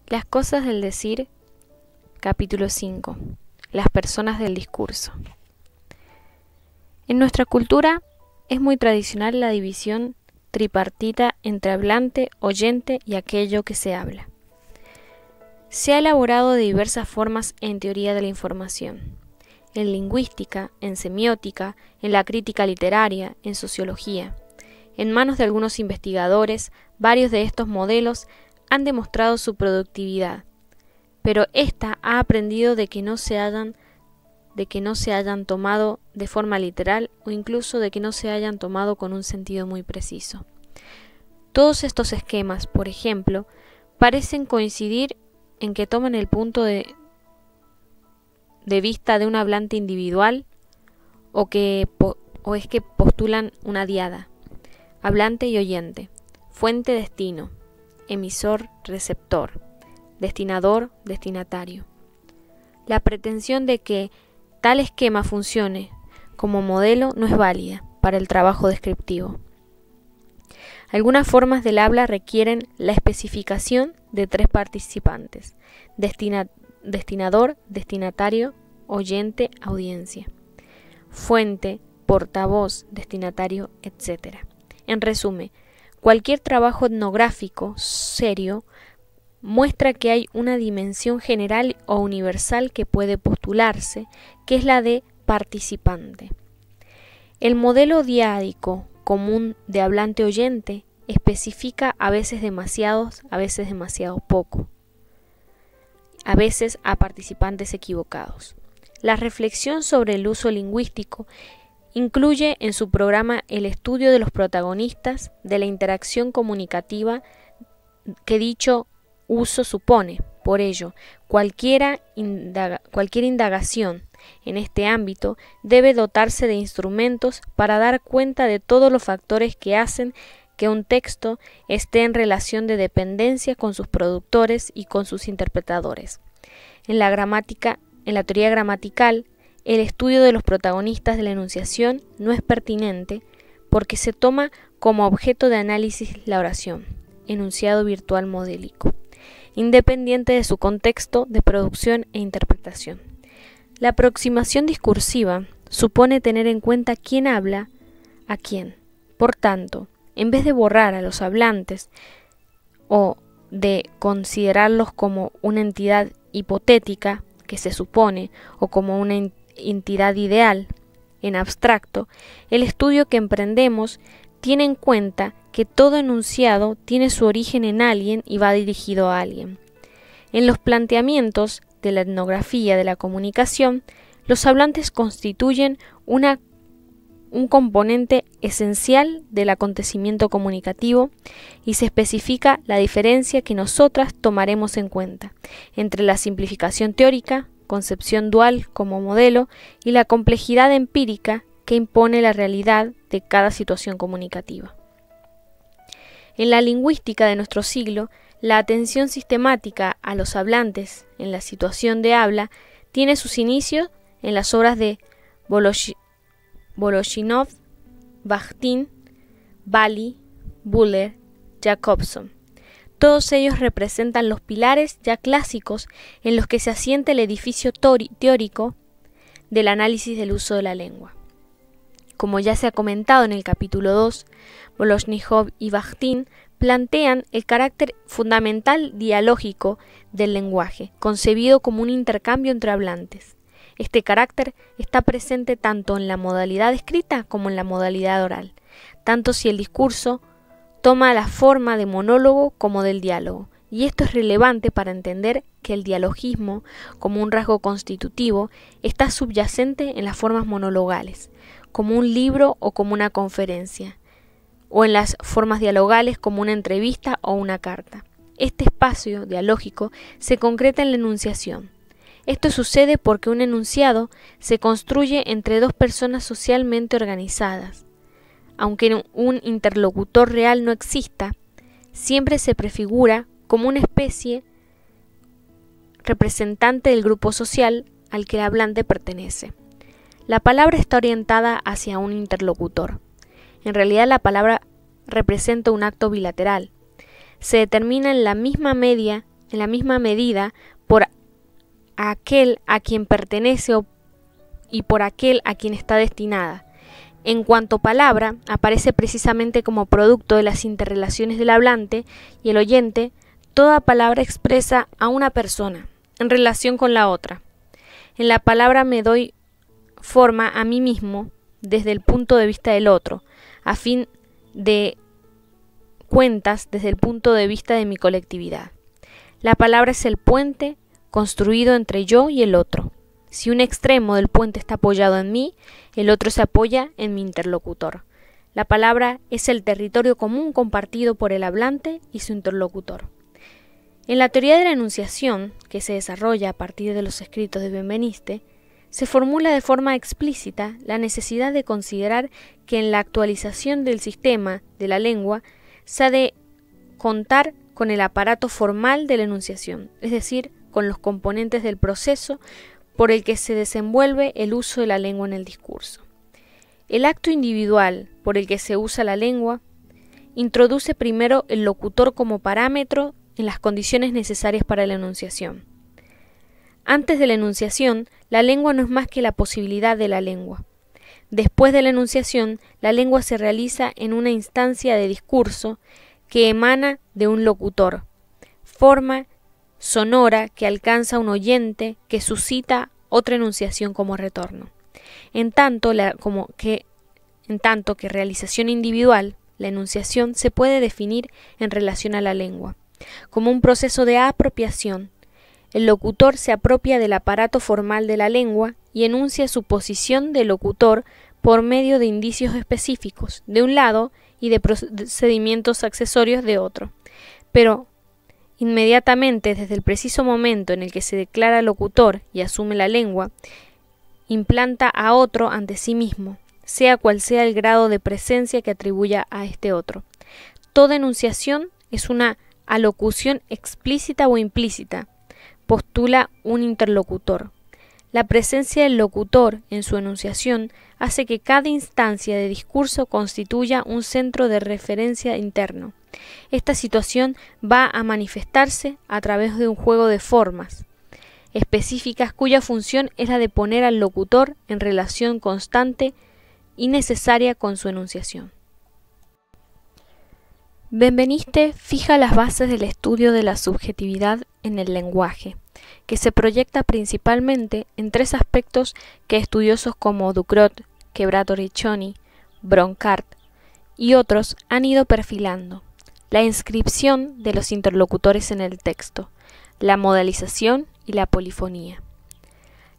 Las cosas del decir, capítulo 5. Las personas del discurso. En nuestra cultura es muy tradicional la división tripartita entre hablante, oyente y aquello que se habla. Se ha elaborado de diversas formas en teoría de la información, en lingüística, en semiótica, en la crítica literaria, en sociología. En manos de algunos investigadores, varios de estos modelos han demostrado su productividad, pero ésta ha aprendido de que no se hayan tomado de forma literal o incluso de que no se hayan tomado con un sentido muy preciso. Todos estos esquemas, por ejemplo, parecen coincidir en que toman el punto de vista de un hablante individual o es que postulan una diada, hablante y oyente, fuente-destino, emisor-receptor, destinador-destinatario. La pretensión de que tal esquema funcione como modelo no es válida para el trabajo descriptivo. Algunas formas del habla requieren la especificación de tres participantes: destinador, destinatario, oyente, audiencia, fuente, portavoz, destinatario, etc. En resumen, cualquier trabajo etnográfico serio muestra que hay una dimensión general o universal que puede postularse, que es la de participante. El modelo diádico común de hablante-oyente especifica a veces demasiado poco, a veces a participantes equivocados. La reflexión sobre el uso lingüístico incluye en su programa el estudio de los protagonistas de la interacción comunicativa que dicho uso supone. Por ello, cualquier indagación en este ámbito debe dotarse de instrumentos para dar cuenta de todos los factores que hacen que un texto esté en relación de dependencia con sus productores y con sus interpretadores. En la teoría gramatical, el estudio de los protagonistas de la enunciación no es pertinente porque se toma como objeto de análisis la oración, enunciado virtual modélico, independiente de su contexto de producción e interpretación. La aproximación discursiva supone tener en cuenta quién habla a quién. Por tanto, en vez de borrar a los hablantes o de considerarlos como una entidad hipotética que se supone o como una entidad ideal en abstracto, el estudio que emprendemos tiene en cuenta que todo enunciado tiene su origen en alguien y va dirigido a alguien. En los planteamientos de la etnografía de la comunicación, los hablantes constituyen un componente esencial del acontecimiento comunicativo y se especifica la diferencia que nosotras tomaremos en cuenta entre la simplificación teórica, concepción dual como modelo y la complejidad empírica que impone la realidad de cada situación comunicativa. En la lingüística de nuestro siglo, la atención sistemática a los hablantes en la situación de habla tiene sus inicios en las obras de Voloshinov, Bakhtin, Bally, Buller, Jacobson. Todos ellos representan los pilares ya clásicos en los que se asienta el edificio teórico del análisis del uso de la lengua. Como ya se ha comentado en el capítulo 2, Voloshinov y Bakhtin plantean el carácter fundamental dialógico del lenguaje, concebido como un intercambio entre hablantes. Este carácter está presente tanto en la modalidad escrita como en la modalidad oral, tanto si el discurso toma la forma de monólogo como del diálogo, y esto es relevante para entender que el dialogismo, como un rasgo constitutivo, está subyacente en las formas monologales, como un libro o como una conferencia, o en las formas dialogales como una entrevista o una carta. Este espacio dialógico se concreta en la enunciación. Esto sucede porque un enunciado se construye entre dos personas socialmente organizadas. Aunque un interlocutor real no exista, siempre se prefigura como una especie representante del grupo social al que el hablante pertenece. La palabra está orientada hacia un interlocutor. En realidad la palabra representa un acto bilateral. Se determina en la misma medida en la misma medida por aquel a quien pertenece y por aquel a quien está destinada. En cuanto palabra, aparece precisamente como producto de las interrelaciones del hablante y el oyente. Toda palabra expresa a una persona en relación con la otra. En la palabra me doy forma a mí mismo desde el punto de vista del otro, a fin de cuentas desde el punto de vista de mi colectividad. La palabra es el puente construido entre yo y el otro. Si un extremo del puente está apoyado en mí, el otro se apoya en mi interlocutor. La palabra es el territorio común compartido por el hablante y su interlocutor. En la teoría de la enunciación, que se desarrolla a partir de los escritos de Benveniste, se formula de forma explícita la necesidad de considerar que en la actualización del sistema de la lengua se ha de contar con el aparato formal de la enunciación, es decir, con los componentes del proceso por el que se desenvuelve el uso de la lengua en el discurso. El acto individual por el que se usa la lengua introduce primero el locutor como parámetro en las condiciones necesarias para la enunciación. Antes de la enunciación, la lengua no es más que la posibilidad de la lengua. Después de la enunciación, la lengua se realiza en una instancia de discurso que emana de un locutor, forma sonora que alcanza a un oyente que suscita otra enunciación como retorno. En tanto que realización individual, la enunciación se puede definir en relación a la lengua, como un proceso de apropiación. El locutor se apropia del aparato formal de la lengua y enuncia su posición de locutor por medio de indicios específicos, de un lado, y de procedimientos accesorios de otro. Pero inmediatamente, desde el preciso momento en el que se declara locutor y asume la lengua, implanta a otro ante sí mismo, sea cual sea el grado de presencia que atribuya a este otro. Toda enunciación es una alocución explícita o implícita, postula un interlocutor. La presencia del locutor en su enunciación hace que cada instancia de discurso constituya un centro de referencia interno. Esta situación va a manifestarse a través de un juego de formas específicas cuya función es la de poner al locutor en relación constante y necesaria con su enunciación. Benveniste fija las bases del estudio de la subjetividad en el lenguaje, que se proyecta principalmente en tres aspectos que estudiosos como Ducrot, Quebrato-Riccioni, Bronckart y otros han ido perfilando: la inscripción de los interlocutores en el texto, la modalización y la polifonía.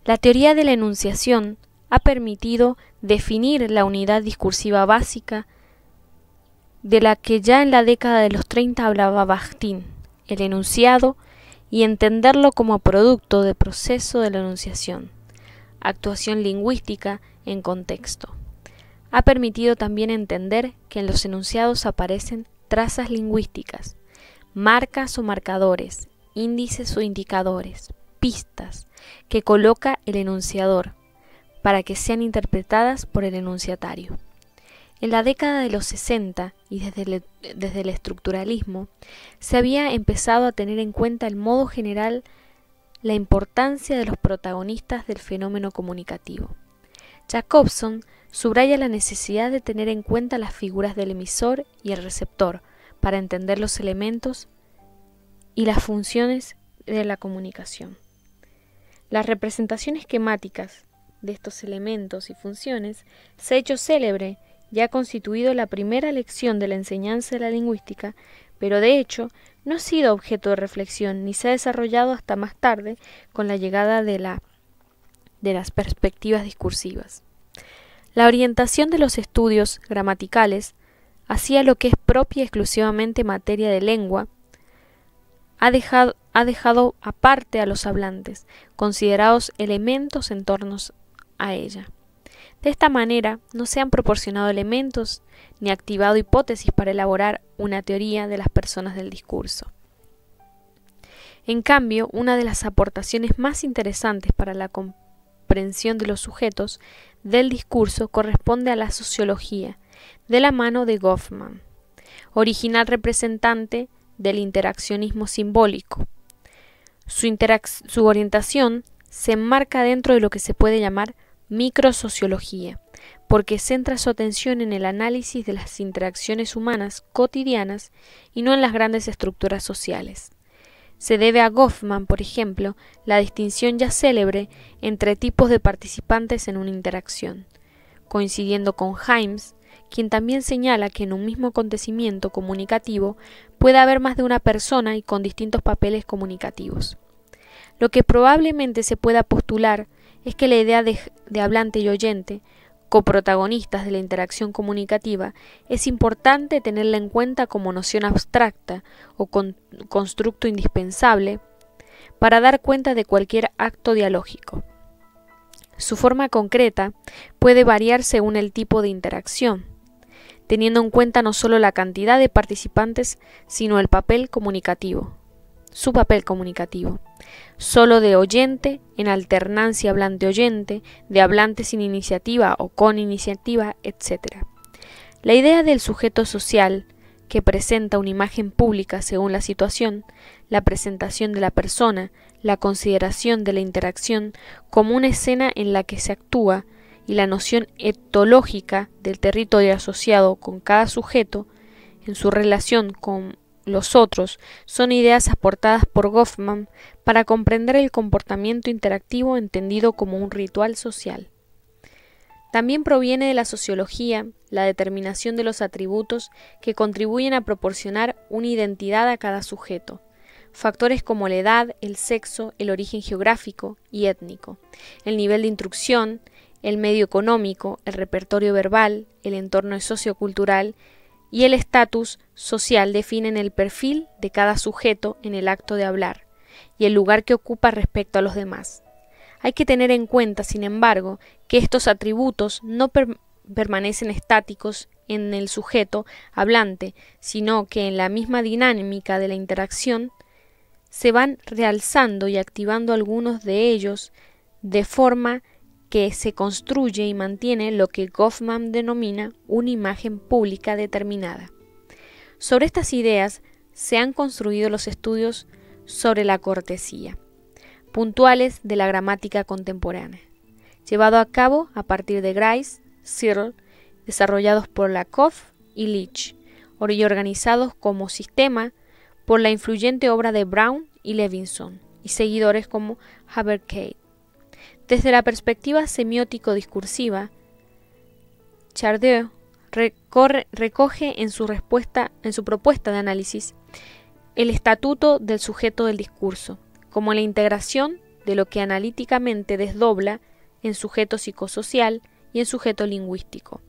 La teoría de la enunciación ha permitido definir la unidad discursiva básica de la que ya en la década de los 30 hablaba Bakhtin, el enunciado, y entenderlo como producto del proceso de la enunciación, actuación lingüística en contexto. Ha permitido también entender que en los enunciados aparecen trazas lingüísticas, marcas o marcadores, índices o indicadores, pistas que coloca el enunciador para que sean interpretadas por el enunciatario. En la década de los 60 y desde el estructuralismo se había empezado a tener en cuenta el modo general la importancia de los protagonistas del fenómeno comunicativo. Jacobson subraya la necesidad de tener en cuenta las figuras del emisor y el receptor para entender los elementos y las funciones de la comunicación. La representación esquemáticas de estos elementos y funciones se ha hecho célebre y ha constituido la primera lección de la enseñanza de la lingüística, pero de hecho no ha sido objeto de reflexión ni se ha desarrollado hasta más tarde con la llegada de las perspectivas discursivas. La orientación de los estudios gramaticales hacia lo que es propia y exclusivamente materia de lengua ha dejado aparte a los hablantes, considerados elementos en torno a ella. De esta manera, no se han proporcionado elementos ni activado hipótesis para elaborar una teoría de las personas del discurso. En cambio, una de las aportaciones más interesantes para la comprensión de los sujetos del discurso corresponde a la sociología, de la mano de Goffman, original representante del interaccionismo simbólico. Su orientación se enmarca dentro de lo que se puede llamar microsociología, porque centra su atención en el análisis de las interacciones humanas cotidianas y no en las grandes estructuras sociales. Se debe a Goffman, por ejemplo, la distinción ya célebre entre tipos de participantes en una interacción, coincidiendo con Himes, quien también señala que en un mismo acontecimiento comunicativo puede haber más de una persona y con distintos papeles comunicativos. Lo que probablemente se pueda postular es que la idea de hablante y oyente, coprotagonistas de la interacción comunicativa, es importante tenerla en cuenta como noción abstracta o constructo indispensable para dar cuenta de cualquier acto dialógico. Su forma concreta puede variar según el tipo de interacción, teniendo en cuenta no solo la cantidad de participantes, sino el papel comunicativo, su papel comunicativo, solo de oyente, en alternancia hablante-oyente, de hablante sin iniciativa o con iniciativa, etc. La idea del sujeto social, que presenta una imagen pública según la situación, la presentación de la persona, la consideración de la interacción como una escena en la que se actúa, y la noción etológica del territorio asociado con cada sujeto en su relación con los otros, son ideas aportadas por Goffman para comprender el comportamiento interactivo entendido como un ritual social. También proviene de la sociología la determinación de los atributos que contribuyen a proporcionar una identidad a cada sujeto, factores como la edad, el sexo, el origen geográfico y étnico, el nivel de instrucción, el medio económico, el repertorio verbal, el entorno sociocultural y el estatus social definen el perfil de cada sujeto en el acto de hablar y el lugar que ocupa respecto a los demás. Hay que tener en cuenta, sin embargo, que estos atributos no permanecen estáticos en el sujeto hablante, sino que en la misma dinámica de la interacción se van realzando y activando algunos de ellos de forma que se construye y mantiene lo que Goffman denomina una imagen pública determinada. Sobre estas ideas se han construido los estudios sobre la cortesía, puntuales de la gramática contemporánea, llevado a cabo a partir de Grice, Searle, desarrollados por Lakoff y Leach, y organizados como sistema por la influyente obra de Brown y Levinson, y seguidores como Haverkade. Desde la perspectiva semiótico-discursiva, Chardin recoge en su propuesta de análisis el estatuto del sujeto del discurso, como la integración de lo que analíticamente desdobla en sujeto psicosocial y en sujeto lingüístico.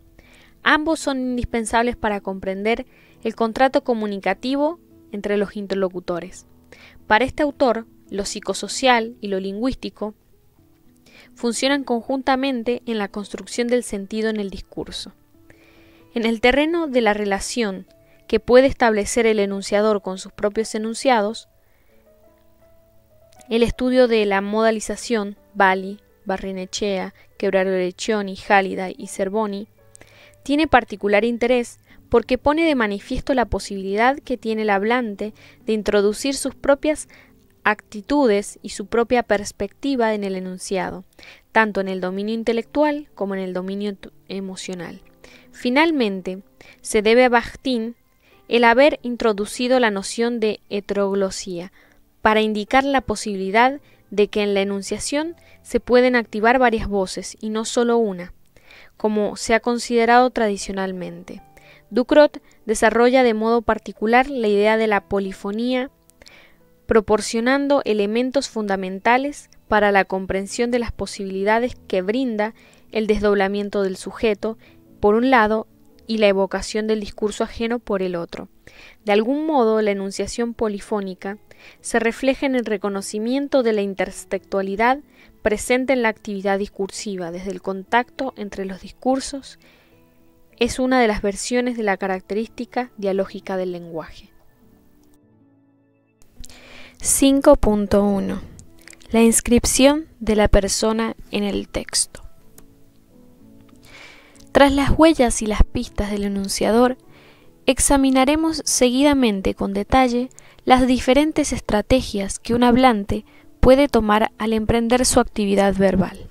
Ambos son indispensables para comprender el contrato comunicativo entre los interlocutores. Para este autor, lo psicosocial y lo lingüístico funcionan conjuntamente en la construcción del sentido en el discurso. En el terreno de la relación que puede establecer el enunciador con sus propios enunciados, el estudio de la modalización, Bali, Barrenechea, Quebraroreccioni, Halliday y Zerboni, tiene particular interés porque pone de manifiesto la posibilidad que tiene el hablante de introducir sus propias actitudes y su propia perspectiva en el enunciado, tanto en el dominio intelectual como en el dominio emocional. Finalmente, se debe a Bakhtin el haber introducido la noción de heteroglosía para indicar la posibilidad de que en la enunciación se pueden activar varias voces y no solo una, como se ha considerado tradicionalmente. Ducrot desarrolla de modo particular la idea de la polifonía, proporcionando elementos fundamentales para la comprensión de las posibilidades que brinda el desdoblamiento del sujeto, por un lado, y la evocación del discurso ajeno por el otro. De algún modo, la enunciación polifónica se refleja en el reconocimiento de la intertextualidad presente en la actividad discursiva, desde el contacto entre los discursos. Es una de las versiones de la característica dialógica del lenguaje. 5.1. La inscripción de la persona en el texto. Tras las huellas y las pistas del enunciador, examinaremos seguidamente con detalle las diferentes estrategias que un hablante puede tomar al emprender su actividad verbal.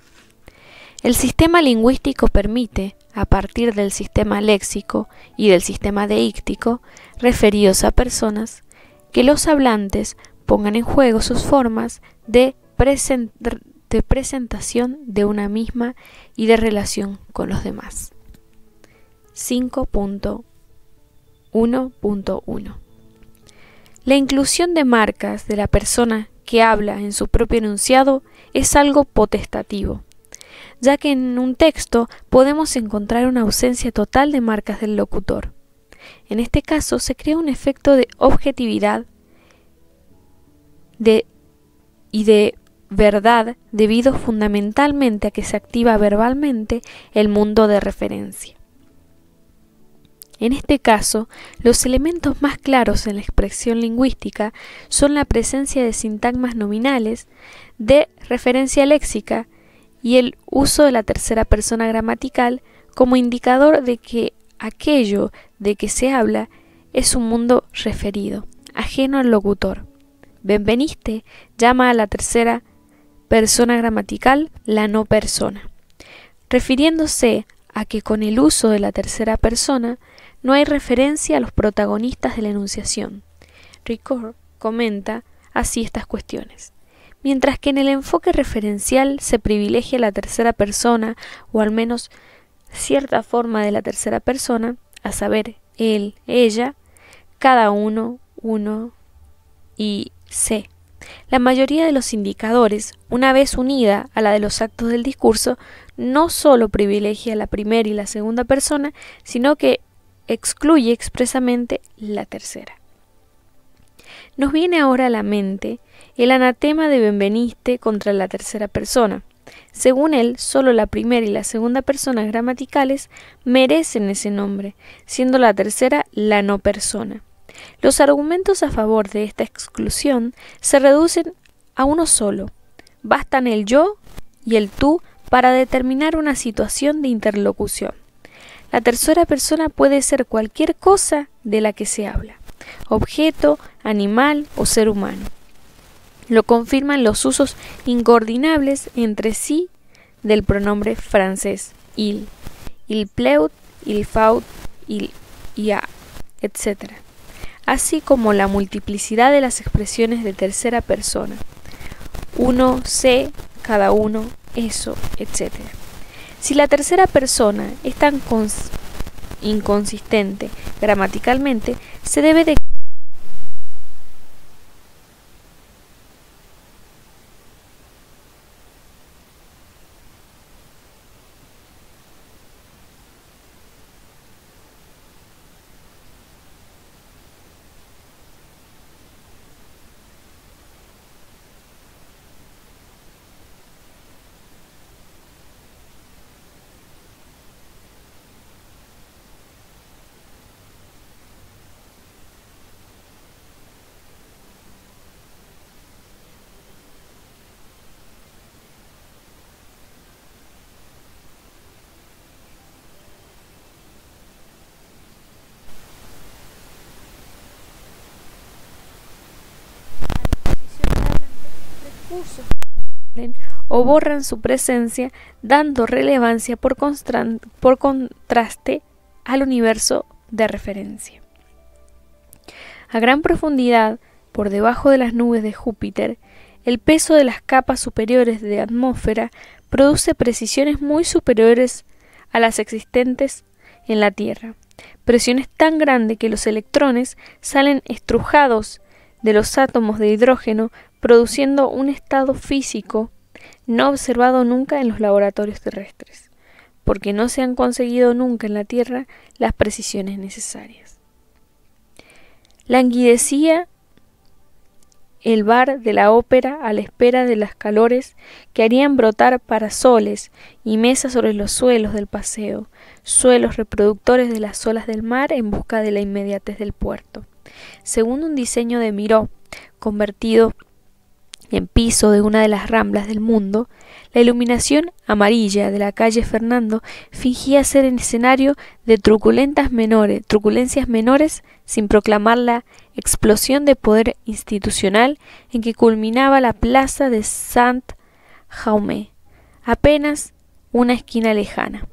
El sistema lingüístico permite, a partir del sistema léxico y del sistema deíctico, referidos a personas, que los hablantes pongan en juego sus formas de presentación de una misma y de relación con los demás. 5.1.1 La inclusión de marcas de la persona que habla en su propio enunciado es algo potestativo, ya que en un texto podemos encontrar una ausencia total de marcas del locutor. En este caso se crea un efecto de objetividad y de verdad debido fundamentalmente a que se activa verbalmente el mundo de referencia. En este caso, los elementos más claros en la expresión lingüística son la presencia de sintagmas nominales, de referencia léxica y el uso de la tercera persona gramatical como indicador de que aquello de que se habla es un mundo referido, ajeno al locutor. Benveniste llama a la tercera persona gramatical la no persona, refiriéndose a que con el uso de la tercera persona no hay referencia a los protagonistas de la enunciación. Ricord comenta así estas cuestiones. Mientras que en el enfoque referencial se privilegia la tercera persona, o al menos cierta forma de la tercera persona, a saber, él, ella, cada uno, uno y se. La mayoría de los indicadores, una vez unida a la de los actos del discurso, no sólo privilegia la primera y la segunda persona, sino que excluye expresamente la tercera. Nos viene ahora a la mente el anatema de Benveniste contra la tercera persona. Según él, sólo la primera y la segunda persona gramaticales merecen ese nombre, siendo la tercera la no persona. Los argumentos a favor de esta exclusión se reducen a uno solo. Bastan el yo y el tú para determinar una situación de interlocución. La tercera persona puede ser cualquier cosa de la que se habla, objeto, animal o ser humano. Lo confirman los usos incoordinables entre sí del pronombre francés il pleut, il faut, il a, etc., así como la multiplicidad de las expresiones de tercera persona, uno, se, cada uno, eso, etc. Si la tercera persona es tan inconsistente gramaticalmente, se debe de o borran su presencia, dando relevancia por contraste al universo de referencia. A gran profundidad, por debajo de las nubes de Júpiter, el peso de las capas superiores de atmósfera produce precisiones muy superiores a las existentes en la Tierra. Presiones tan grandes que los electrones salen estrujados de los átomos de hidrógeno, produciendo un estado físico no observado nunca en los laboratorios terrestres, porque no se han conseguido nunca en la Tierra las precisiones necesarias. Languidecía el bar de la ópera a la espera de las calores que harían brotar parasoles y mesas sobre los suelos del paseo, suelos reproductores de las olas del mar en busca de la inmediatez del puerto. Según un diseño de Miró, convertido en piso de una de las ramblas del mundo, la iluminación amarilla de la calle Fernando fingía ser el escenario de truculencias menores sin proclamar la explosión de poder institucional en que culminaba la plaza de Saint-Jaume, apenas una esquina lejana.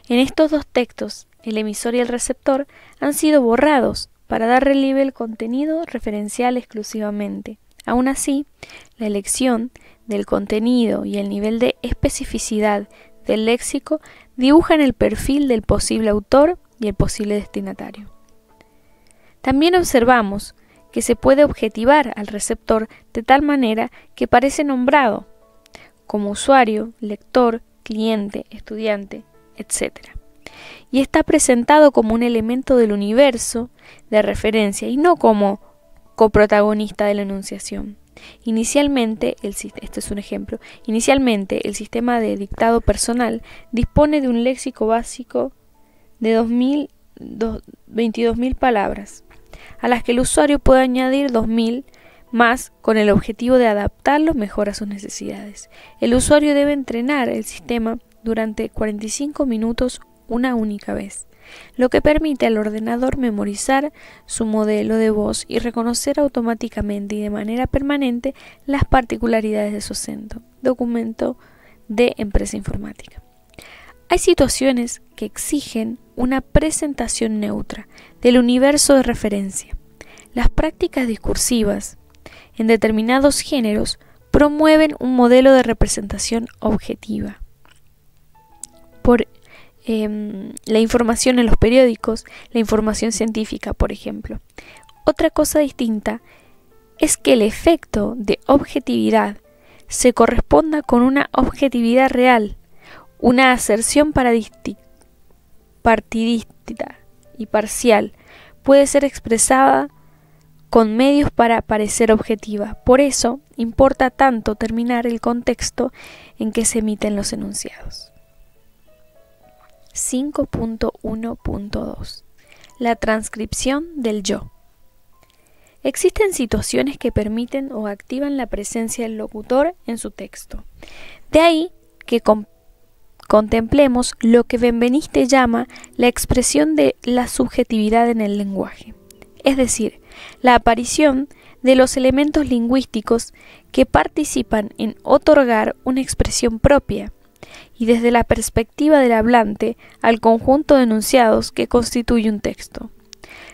En estos dos textos, el emisor y el receptor han sido borrados para dar relieve al contenido referencial exclusivamente. Aún así, la elección del contenido y el nivel de especificidad del léxico dibujan el perfil del posible autor y el posible destinatario. También observamos que se puede objetivar al receptor de tal manera que parece nombrado como usuario, lector, cliente, estudiante, etc. Y está presentado como un elemento del universo de referencia y no como coprotagonista de la enunciación. Inicialmente, este es un ejemplo, inicialmente el sistema de dictado personal dispone de un léxico básico de 22.000 palabras, a las que el usuario puede añadir 2.000 más con el objetivo de adaptarlo mejor a sus necesidades. El usuario debe entrenar el sistema durante 45 minutos una única vez, lo que permite al ordenador memorizar su modelo de voz y reconocer automáticamente y de manera permanente las particularidades de su acento. Documento de empresa informática. Hay situaciones que exigen una presentación neutra del universo de referencia. Las prácticas discursivas en determinados géneros promueven un modelo de representación objetiva. Por la información en los periódicos, la información científica, por ejemplo. Otra cosa distinta es que el efecto de objetividad se corresponda con una objetividad real, una aserción partidista y parcial puede ser expresada con medios para parecer objetiva. Por eso importa tanto determinar el contexto en que se emiten los enunciados. 5.1.2 La transcripción del yo. Existen situaciones que permiten o activan la presencia del locutor en su texto. De ahí que contemplemos lo que Benveniste llama la expresión de la subjetividad en el lenguaje, es decir, la aparición de los elementos lingüísticos que participan en otorgar una expresión propia, y desde la perspectiva del hablante al conjunto de enunciados que constituye un texto.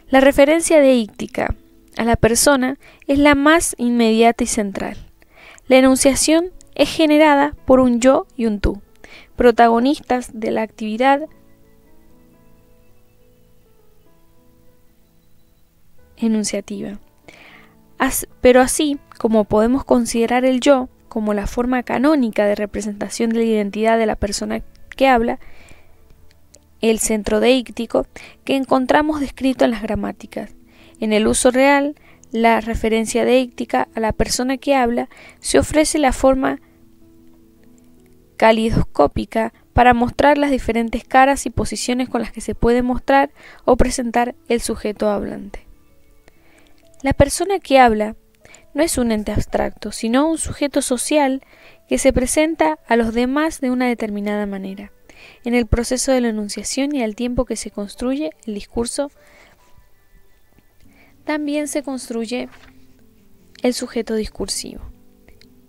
La referencia deíctica a la persona es la más inmediata y central. La enunciación es generada por un yo y un tú, protagonistas de la actividad enunciativa. Pero así como podemos considerar el yo como la forma canónica de representación de la identidad de la persona que habla, el centro deíctico que encontramos descrito en las gramáticas. En el uso real, la referencia deíctica a la persona que habla se ofrece la forma calidoscópica para mostrar las diferentes caras y posiciones con las que se puede mostrar o presentar el sujeto hablante. La persona que habla no es un ente abstracto, sino un sujeto social que se presenta a los demás de una determinada manera. En el proceso de la enunciación y al tiempo que se construye el discurso, también se construye el sujeto discursivo.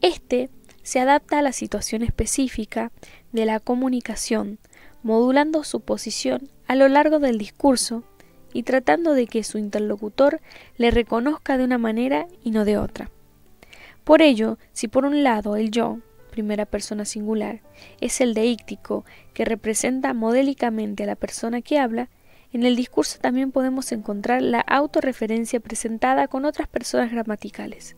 Este se adapta a la situación específica de la comunicación, modulando su posición a lo largo del discurso y tratando de que su interlocutor le reconozca de una manera y no de otra. Por ello, si por un lado el yo, primera persona singular, es el deíctico que representa modélicamente a la persona que habla, en el discurso también podemos encontrar la autorreferencia presentada con otras personas gramaticales,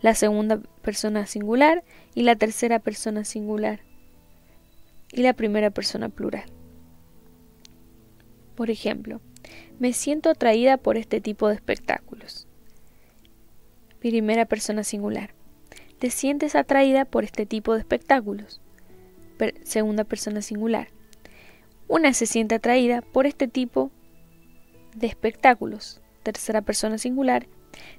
la segunda persona singular y la tercera persona singular y la primera persona plural. Por ejemplo, me siento atraída por este tipo de espectáculos. Primera persona singular. Te sientes atraída por este tipo de espectáculos. Segunda persona singular. Una se siente atraída por este tipo de espectáculos. Tercera persona singular.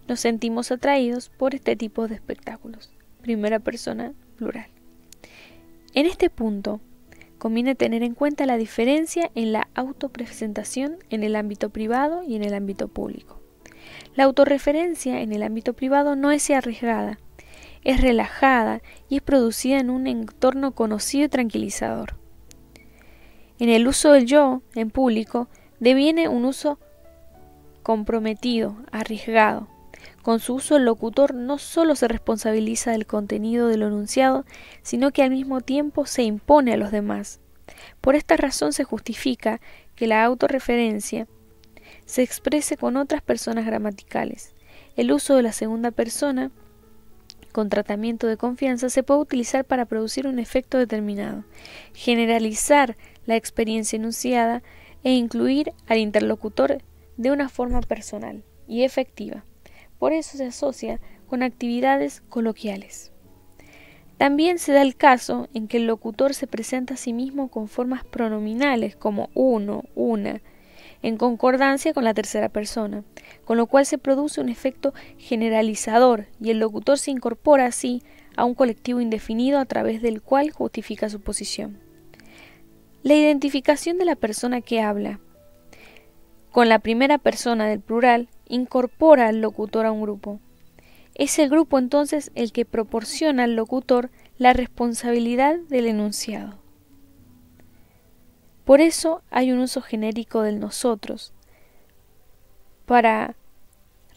Nos sentimos atraídos por este tipo de espectáculos. primera persona plural. En este punto, conviene tener en cuenta la diferencia en la autopresentación en el ámbito privado y en el ámbito público. La autorreferencia en el ámbito privado no es arriesgada, es relajada y es producida en un entorno conocido y tranquilizador. En el uso del yo en público deviene un uso comprometido, arriesgado. Con su uso el locutor no solo se responsabiliza del contenido de lo enunciado, sino que al mismo tiempo se impone a los demás. Por esta razón se justifica que la autorreferencia se exprese con otras personas gramaticales. El uso de la segunda persona con tratamiento de confianza se puede utilizar para producir un efecto determinado, generalizar la experiencia enunciada e incluir al interlocutor de una forma personal y efectiva. Por eso se asocia con actividades coloquiales. También se da el caso en que el locutor se presenta a sí mismo con formas pronominales como uno, una, en concordancia con la tercera persona, con lo cual se produce un efecto generalizador y el locutor se incorpora así a un colectivo indefinido a través del cual justifica su posición. La identificación de la persona que habla con la primera persona del plural incorpora al locutor a un grupo. Es el grupo entonces el que proporciona al locutor la responsabilidad del enunciado. Por eso hay un uso genérico del nosotros, para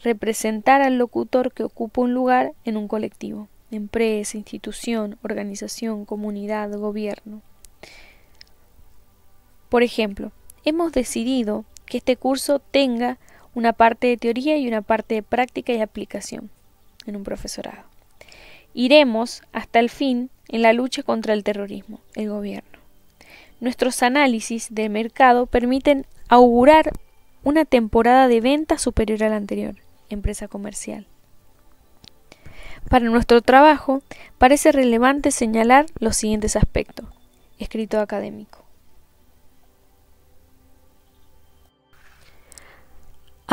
representar al locutor que ocupa un lugar en un colectivo, empresa, institución, organización, comunidad, gobierno. Por ejemplo, hemos decidido que este curso tenga una parte de teoría y una parte de práctica y aplicación en un profesorado. Iremos hasta el fin en la lucha contra el terrorismo, el gobierno. Nuestros análisis de mercado permiten augurar una temporada de venta superior a la anterior, empresa comercial. Para nuestro trabajo parece relevante señalar los siguientes aspectos. Escrito académico.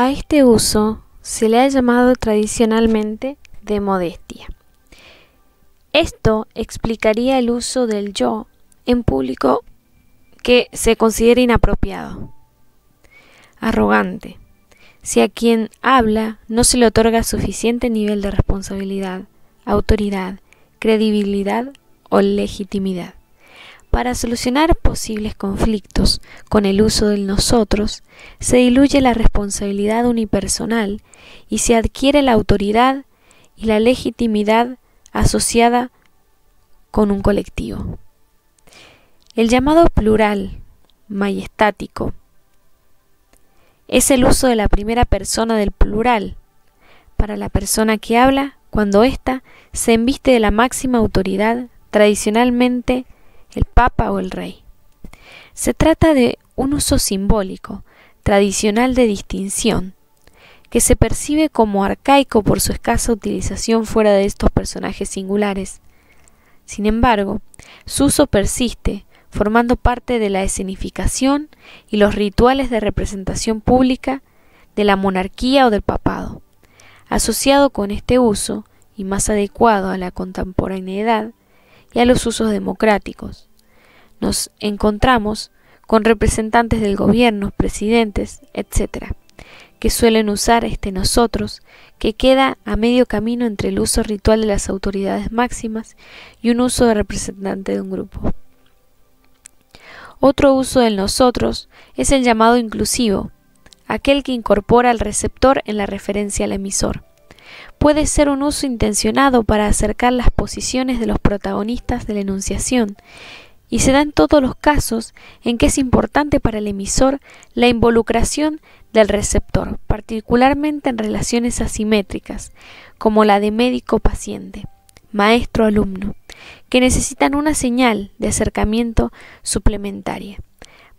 A este uso se le ha llamado tradicionalmente de modestia. Esto explicaría el uso del yo en público que se considera inapropiado, arrogante, si a quien habla no se le otorga suficiente nivel de responsabilidad, autoridad, credibilidad o legitimidad. Para solucionar posibles conflictos con el uso del nosotros, se diluye la responsabilidad unipersonal y se adquiere la autoridad y la legitimidad asociada con un colectivo. El llamado plural majestático es el uso de la primera persona del plural para la persona que habla cuando ésta se embiste de la máxima autoridad, tradicionalmente el Papa o el Rey. Se trata de un uso simbólico, tradicional de distinción, que se percibe como arcaico por su escasa utilización fuera de estos personajes singulares. Sin embargo, su uso persiste, formando parte de la escenificación y los rituales de representación pública de la monarquía o del papado. Asociado con este uso, y más adecuado a la contemporaneidad y a los usos democráticos, nos encontramos con representantes del gobierno, presidentes, etc., que suelen usar este nosotros, que queda a medio camino entre el uso ritual de las autoridades máximas y un uso de representante de un grupo. Otro uso del nosotros es el llamado inclusivo, aquel que incorpora al receptor en la referencia al emisor. Puede ser un uso intencionado para acercar las posiciones de los protagonistas de la enunciación, y se da en todos los casos en que es importante para el emisor la involucración del receptor, particularmente en relaciones asimétricas, como la de médico-paciente, maestro-alumno, que necesitan una señal de acercamiento suplementaria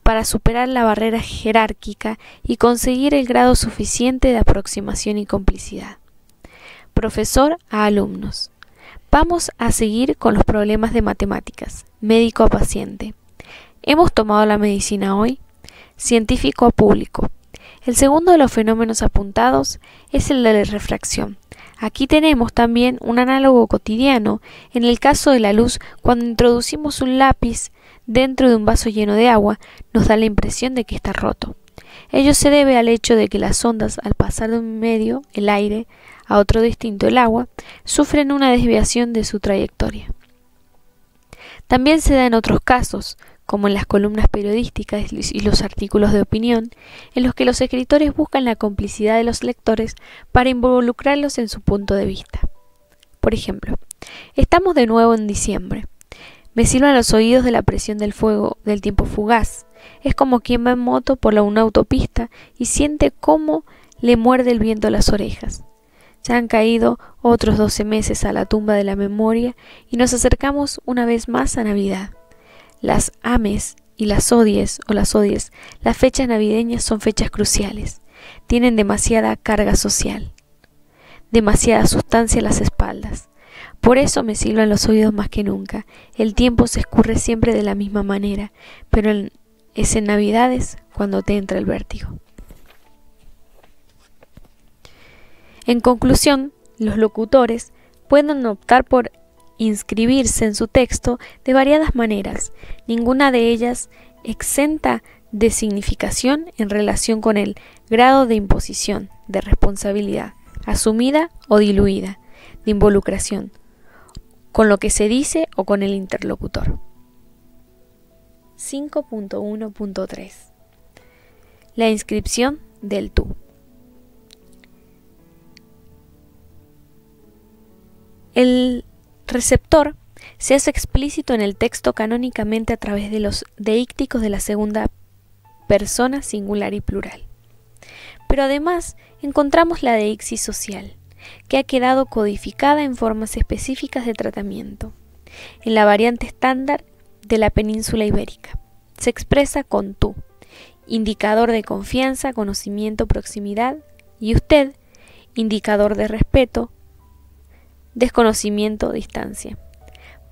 para superar la barrera jerárquica y conseguir el grado suficiente de aproximación y complicidad. Profesor a alumnos. Vamos a seguir con los problemas de matemáticas, médico a paciente. ¿Hemos tomado la medicina hoy? Científico a público. El segundo de los fenómenos apuntados es el de la refracción, Aquí tenemos también un análogo cotidiano en el caso de la luz. Cuando introducimos un lápiz dentro de un vaso lleno de agua, nos da la impresión de que está roto. Ello se debe al hecho de que las ondas, al pasar de un medio, el aire, a otro distinto, el agua, sufren una desviación de su trayectoria. También se da en otros casos, como en las columnas periodísticas y los artículos de opinión, en los que los escritores buscan la complicidad de los lectores para involucrarlos en su punto de vista. Por ejemplo, estamos de nuevo en diciembre. Me silban los oídos de la presión del fuego del tiempo fugaz. Es como quien va en moto por una autopista y siente cómo le muerde el viento las orejas. Ya han caído otros 12 meses a la tumba de la memoria y nos acercamos una vez más a Navidad. Las ames y las odies, las fechas navideñas son fechas cruciales. Tienen demasiada carga social, demasiada sustancia en las espaldas. Por eso me silban los oídos más que nunca. El tiempo se escurre siempre de la misma manera, pero es en Navidades cuando te entra el vértigo. En conclusión, los locutores pueden optar por inscribirse en su texto de variadas maneras, ninguna de ellas exenta de significación en relación con el grado de imposición, de responsabilidad, asumida o diluida, de involucración, con lo que se dice o con el interlocutor. 5.1.3 La inscripción del tú. El receptor se hace explícito en el texto canónicamente a través de los deícticos de la segunda persona singular y plural. Pero además encontramos la deixis social, que ha quedado codificada en formas específicas de tratamiento. En la variante estándar de la península ibérica se expresa con tú, indicador de confianza, conocimiento, proximidad, y usted, indicador de respeto, desconocimiento, distancia,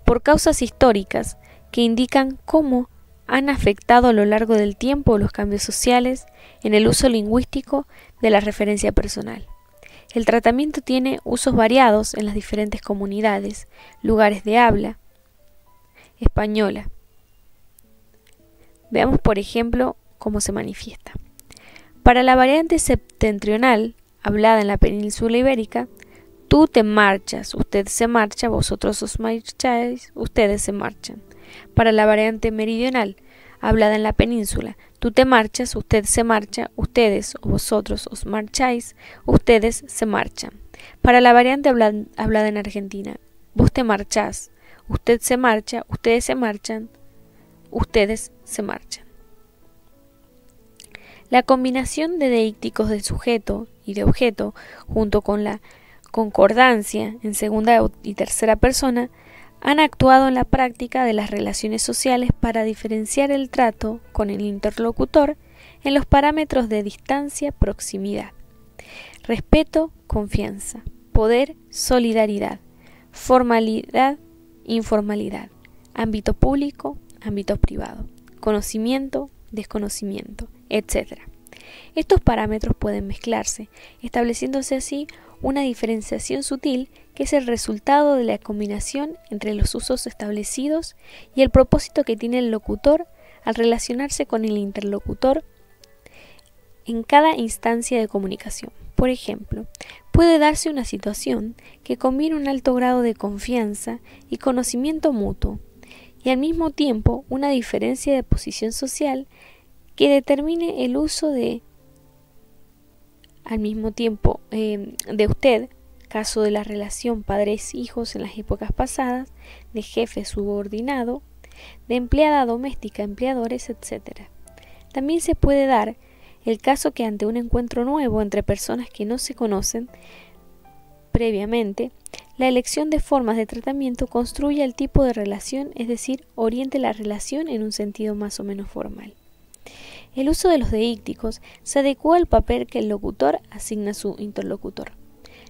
por causas históricas que indican cómo han afectado a lo largo del tiempo los cambios sociales en el uso lingüístico de la referencia personal. El tratamiento tiene usos variados en las diferentes comunidades, lugares de habla española. Veamos, por ejemplo, cómo se manifiesta. Para la variante septentrional, hablada en la península ibérica, tú te marchas, usted se marcha, vosotros os marcháis, ustedes se marchan. Para la variante meridional, hablada en la península, tú te marchas, usted se marcha, ustedes o vosotros os marcháis, ustedes se marchan. Para la variante hablada en Argentina, vos te marchás, usted se marcha, ustedes se marchan, ustedes se marchan. La combinación de deícticos de sujeto y de objeto, junto con la concordancia en segunda y tercera persona, han actuado en la práctica de las relaciones sociales para diferenciar el trato con el interlocutor en los parámetros de distancia, proximidad, respeto, confianza, poder, solidaridad, formalidad, informalidad, ámbito público, ámbito privado, conocimiento, desconocimiento, etc. Estos parámetros pueden mezclarse, estableciéndose así una diferenciación sutil que es el resultado de la combinación entre los usos establecidos y el propósito que tiene el locutor al relacionarse con el interlocutor en cada instancia de comunicación. Por ejemplo, puede darse una situación que combina un alto grado de confianza y conocimiento mutuo, y al mismo tiempo una diferencia de posición social que determine el uso de usted, caso de la relación padres-hijos en las épocas pasadas, de jefe subordinado, de empleada doméstica, empleadores, etc. También se puede dar el caso que ante un encuentro nuevo entre personas que no se conocen previamente, la elección de formas de tratamiento construya el tipo de relación, es decir, oriente la relación en un sentido más o menos formal. El uso de los deícticos se adecua al papel que el locutor asigna a su interlocutor.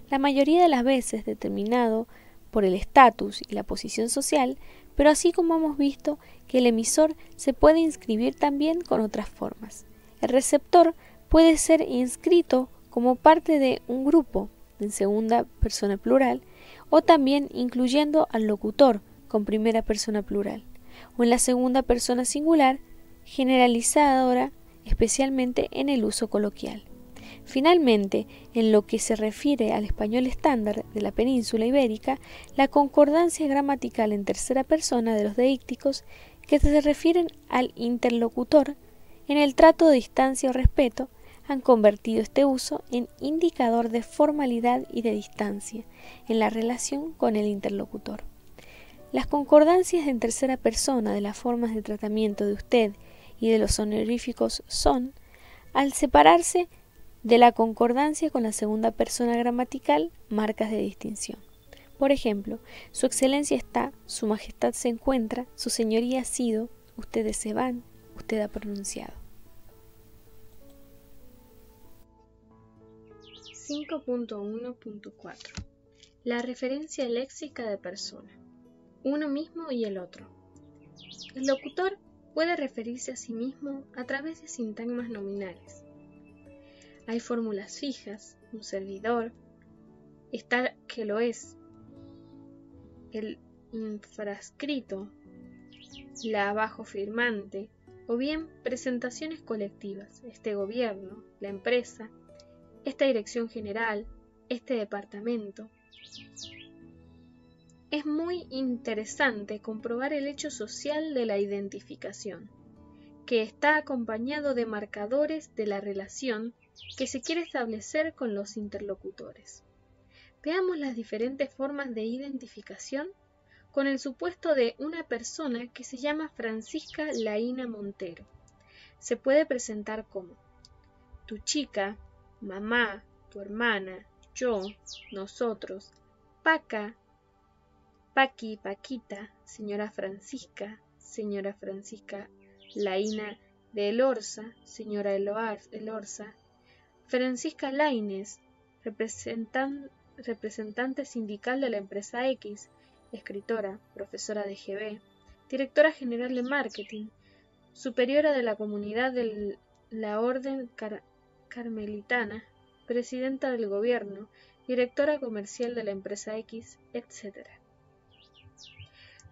La mayoría de las veces determinado por el estatus y la posición social, pero así como hemos visto que el emisor se puede inscribir también con otras formas. El receptor puede ser inscrito como parte de un grupo, en segunda persona plural, o también incluyendo al locutor con primera persona plural, o en la segunda persona singular, generalizadora especialmente en el uso coloquial. Finalmente, en lo que se refiere al español estándar de la península ibérica, la concordancia gramatical en tercera persona de los deícticos que se refieren al interlocutor en el trato de distancia o respeto han convertido este uso en indicador de formalidad y de distancia en la relación con el interlocutor. Las concordancias en tercera persona de las formas de tratamiento de usted y de los honoríficos son, al separarse de la concordancia con la segunda persona gramatical, marcas de distinción. Por ejemplo, su excelencia está, su majestad se encuentra, su señoría ha sido, ustedes se van, usted ha pronunciado. 5.1.4 La referencia léxica de persona. Uno mismo y el otro. El locutor puede referirse a sí mismo a través de sintagmas nominales. Hay fórmulas fijas, un servidor, está que lo es, el infrascrito, la abajo firmante, o bien presentaciones colectivas, este gobierno, la empresa, esta dirección general, este departamento. Es muy interesante comprobar el hecho social de la identificación, que está acompañado de marcadores de la relación que se quiere establecer con los interlocutores. Veamos las diferentes formas de identificación con el supuesto de una persona que se llama Francisca Laína Montero. Se puede presentar como tu chica, mamá, tu hermana, yo, nosotros, Paca, Paqui, Paquita, señora Francisca Laína de Elorza, señora Elorza, Francisca Laínez, representante sindical de la empresa X, escritora, profesora de GB, directora general de marketing, superiora de la comunidad de la Orden Carmelitana, presidenta del gobierno, directora comercial de la empresa X, etc.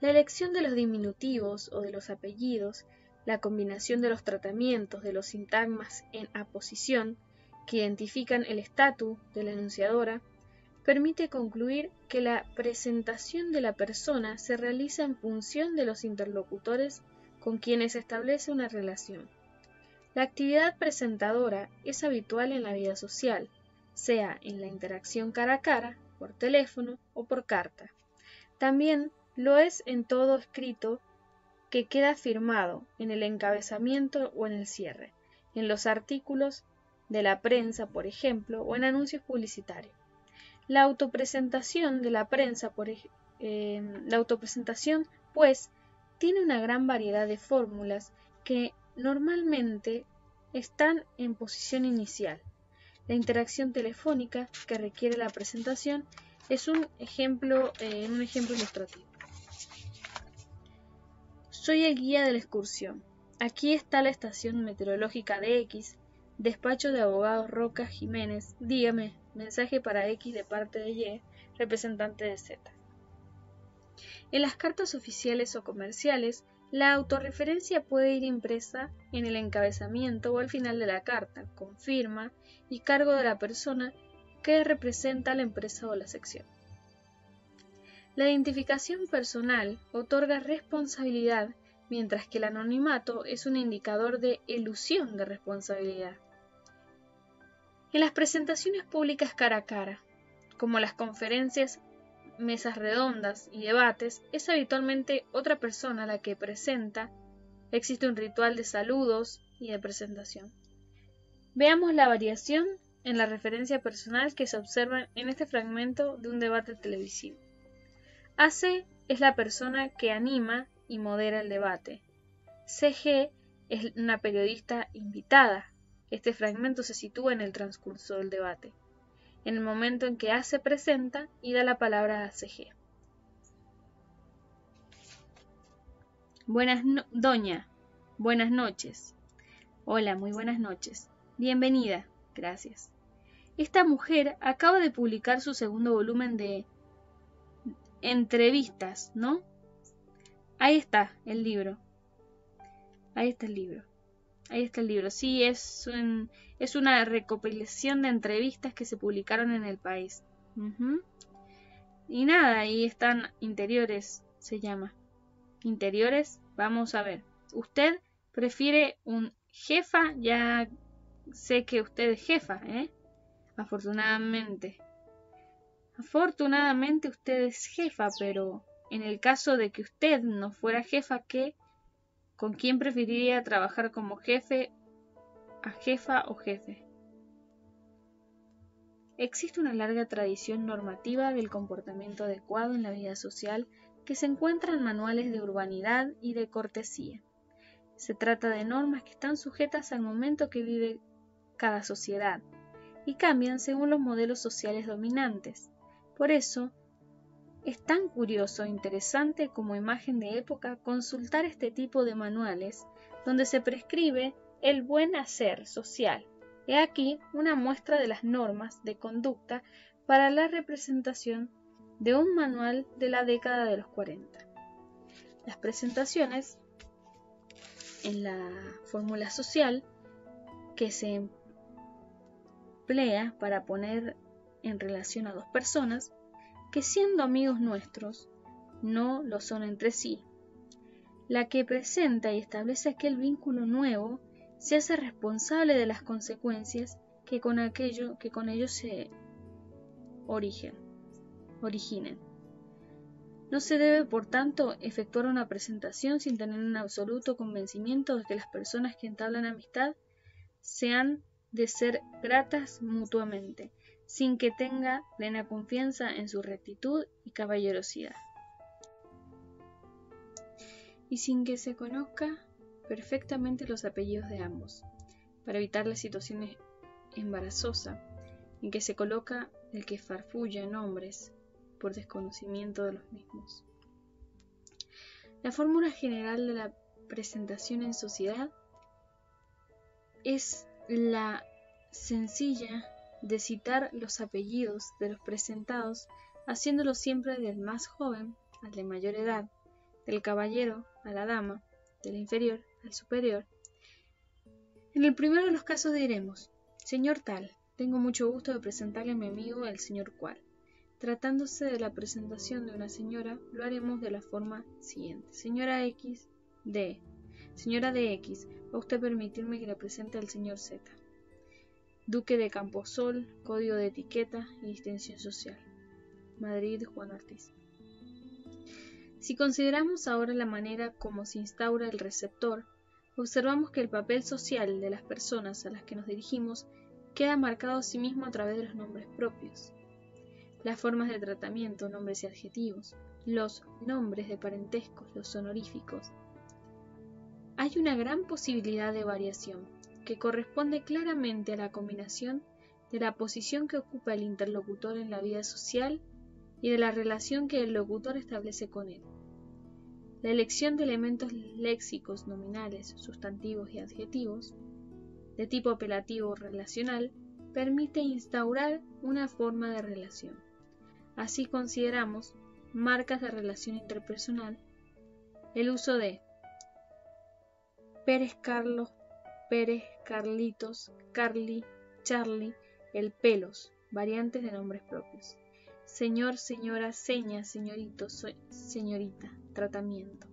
La elección de los diminutivos o de los apellidos, la combinación de los tratamientos de los sintagmas en aposición que identifican el estatus de la enunciadora, permite concluir que la presentación de la persona se realiza en función de los interlocutores con quienes se establece una relación. La actividad presentadora es habitual en la vida social, sea en la interacción cara a cara, por teléfono o por carta. También lo es en todo escrito que queda firmado en el encabezamiento o en el cierre, en los artículos de la prensa, por ejemplo, o en anuncios publicitarios. La autopresentación de la prensa, pues, tiene una gran variedad de fórmulas que normalmente están en posición inicial. La interacción telefónica que requiere la presentación es un ejemplo ilustrativo. Soy el guía de la excursión. Aquí está la estación meteorológica de X, despacho de abogados Roca Jiménez, dígame, mensaje para X de parte de Y, representante de Z. En las cartas oficiales o comerciales, la autorreferencia puede ir impresa en el encabezamiento o al final de la carta, con firma y cargo de la persona que representa a la empresa o la sección. La identificación personal otorga responsabilidad, mientras que el anonimato es un indicador de elusión de responsabilidad. En las presentaciones públicas cara a cara, como las conferencias, mesas redondas y debates, es habitualmente otra persona la que presenta. Existe un ritual de saludos y de presentación. Veamos la variación en la referencia personal que se observa en este fragmento de un debate televisivo. AC es la persona que anima y modera el debate. CG es una periodista invitada. Este fragmento se sitúa en el transcurso del debate, en el momento en que A se presenta y da la palabra a CG. Doña, buenas noches. Hola, muy buenas noches. Bienvenida, gracias. Esta mujer acaba de publicar su segundo volumen de entrevistas, ¿no? Ahí está el libro. Ahí está el libro. Ahí está el libro. Sí, es una recopilación de entrevistas que se publicaron en El País. Y nada, ahí están Interiores, se llama. Interiores, vamos a ver. ¿Usted prefiere un jefa? Ya sé que usted es jefa, ¿eh? Afortunadamente. Afortunadamente usted es jefa, pero en el caso de que usted no fuera jefa, ¿con quién preferiría trabajar como jefe, a jefa o jefe? Existe una larga tradición normativa del comportamiento adecuado en la vida social que se encuentra en manuales de urbanidad y de cortesía. Se trata de normas que están sujetas al momento que vive cada sociedad y cambian según los modelos sociales dominantes. Por eso, es tan curioso e interesante como imagen de época consultar este tipo de manuales donde se prescribe el buen hacer social. He aquí una muestra de las normas de conducta para la representación de un manual de la década de los 40. Las presentaciones en la fórmula social que se emplea para poner en relación a dos personas que siendo amigos nuestros no lo son entre sí. La que presenta y establece aquel vínculo nuevo se hace responsable de las consecuencias que con ello se originen. No se debe, por tanto, efectuar una presentación sin tener un absoluto convencimiento de que las personas que entablan amistad se han de ser gratas mutuamente, sin que tenga plena confianza en su rectitud y caballerosidad, y sin que se conozca perfectamente los apellidos de ambos, para evitar las situaciones embarazosas en que se coloca el que farfulla nombres por desconocimiento de los mismos. La fórmula general de la presentación en sociedad es la sencilla de citar los apellidos de los presentados, haciéndolo siempre del más joven al de mayor edad, del caballero a la dama, del inferior al superior. En el primero de los casos diremos: señor tal, tengo mucho gusto de presentarle a mi amigo el señor cual. Tratándose de la presentación de una señora, lo haremos de la forma siguiente: señora X de. Señora de X, ¿va usted a permitirme que le presente al señor Z? Duque de Camposol, Código de Etiqueta y Distinción Social. Madrid, Juan Ortiz. Si consideramos ahora la manera como se instaura el receptor, observamos que el papel social de las personas a las que nos dirigimos queda marcado a sí mismo a través de los nombres propios. Las formas de tratamiento, nombres y adjetivos, los nombres de parentescos, los honoríficos. Hay una gran posibilidad de variación, que corresponde claramente a la combinación de la posición que ocupa el interlocutor en la vida social y de la relación que el locutor establece con él. La elección de elementos léxicos, nominales, sustantivos y adjetivos, de tipo apelativo o relacional, permite instaurar una forma de relación. Así consideramos marcas de relación interpersonal, el uso de Pérez Carlos, Pérez, Carlitos, Carly, Charlie, el pelos, variantes de nombres propios. Señor, señora, seña, señorito, señorita, tratamiento.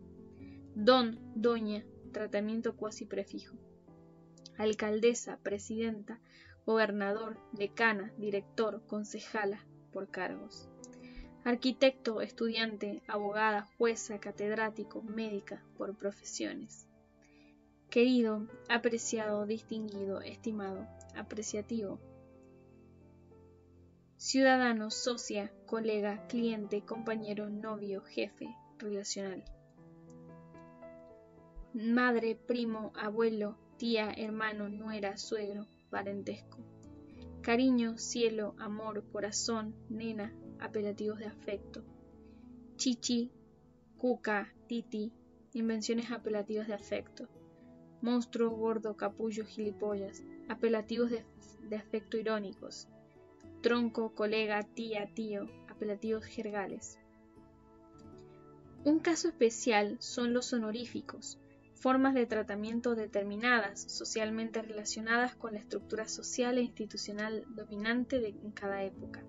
Don, doña, tratamiento cuasi prefijo. Alcaldesa, presidenta, gobernador, decana, director, concejala, por cargos. Arquitecto, estudiante, abogada, jueza, catedrático, médica, por profesiones. Querido, apreciado, distinguido, estimado, apreciativo. Ciudadano, socia, colega, cliente, compañero, novio, jefe, relacional. Madre, primo, abuelo, tía, hermano, nuera, suegro, parentesco. Cariño, cielo, amor, corazón, nena, apelativos de afecto. Chichi, cuca, titi, invenciones apelativas de afecto. Monstruo, gordo, capullo, gilipollas, apelativos de afecto irónicos. tronco, colega, tía, tío, apelativos jergales. Un caso especial son los honoríficos, formas de tratamiento determinadas, socialmente relacionadas con la estructura social e institucional dominante en cada época.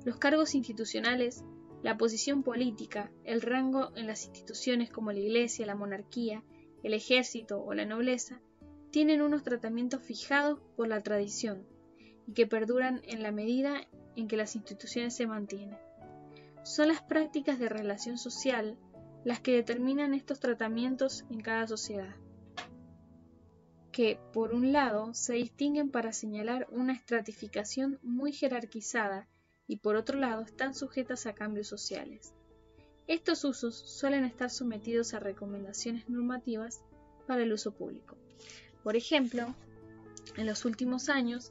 Los cargos institucionales, la posición política, el rango en las instituciones como la Iglesia, la monarquía, el ejército o la nobleza, tienen unos tratamientos fijados por la tradición y que perduran en la medida en que las instituciones se mantienen. Son las prácticas de relación social las que determinan estos tratamientos en cada sociedad, que, por un lado, se distinguen para señalar una estratificación muy jerarquizada y, por otro lado, están sujetas a cambios sociales. Estos usos suelen estar sometidos a recomendaciones normativas para el uso público. Por ejemplo, en los últimos años,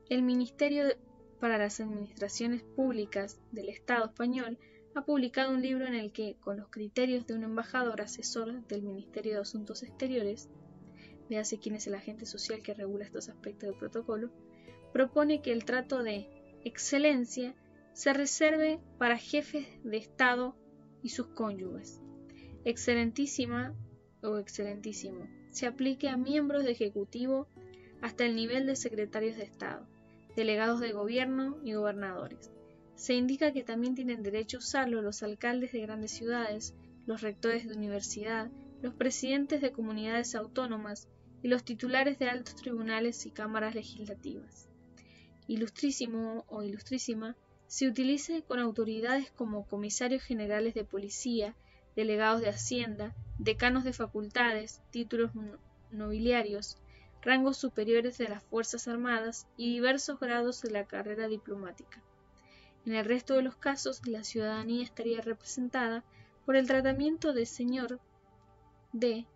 el Ministerio para las Administraciones Públicas del Estado español ha publicado un libro en el que, con los criterios de un embajador asesor del Ministerio de Asuntos Exteriores, véase quién es el agente social que regula estos aspectos del protocolo, propone que el trato de excelencia se reserve para jefes de Estado y sus cónyuges. Excelentísima o excelentísimo se aplique a miembros de Ejecutivo hasta el nivel de secretarios de Estado, delegados de gobierno y gobernadores. Se indica que también tienen derecho a usarlo los alcaldes de grandes ciudades, los rectores de universidad, los presidentes de comunidades autónomas y los titulares de altos tribunales y cámaras legislativas. Ilustrísimo o ilustrísima se utilice con autoridades como comisarios generales de policía, delegados de Hacienda, decanos de facultades, títulos nobiliarios, rangos superiores de las Fuerzas Armadas y diversos grados de la carrera diplomática. En el resto de los casos, la ciudadanía estaría representada por el tratamiento de señor, de,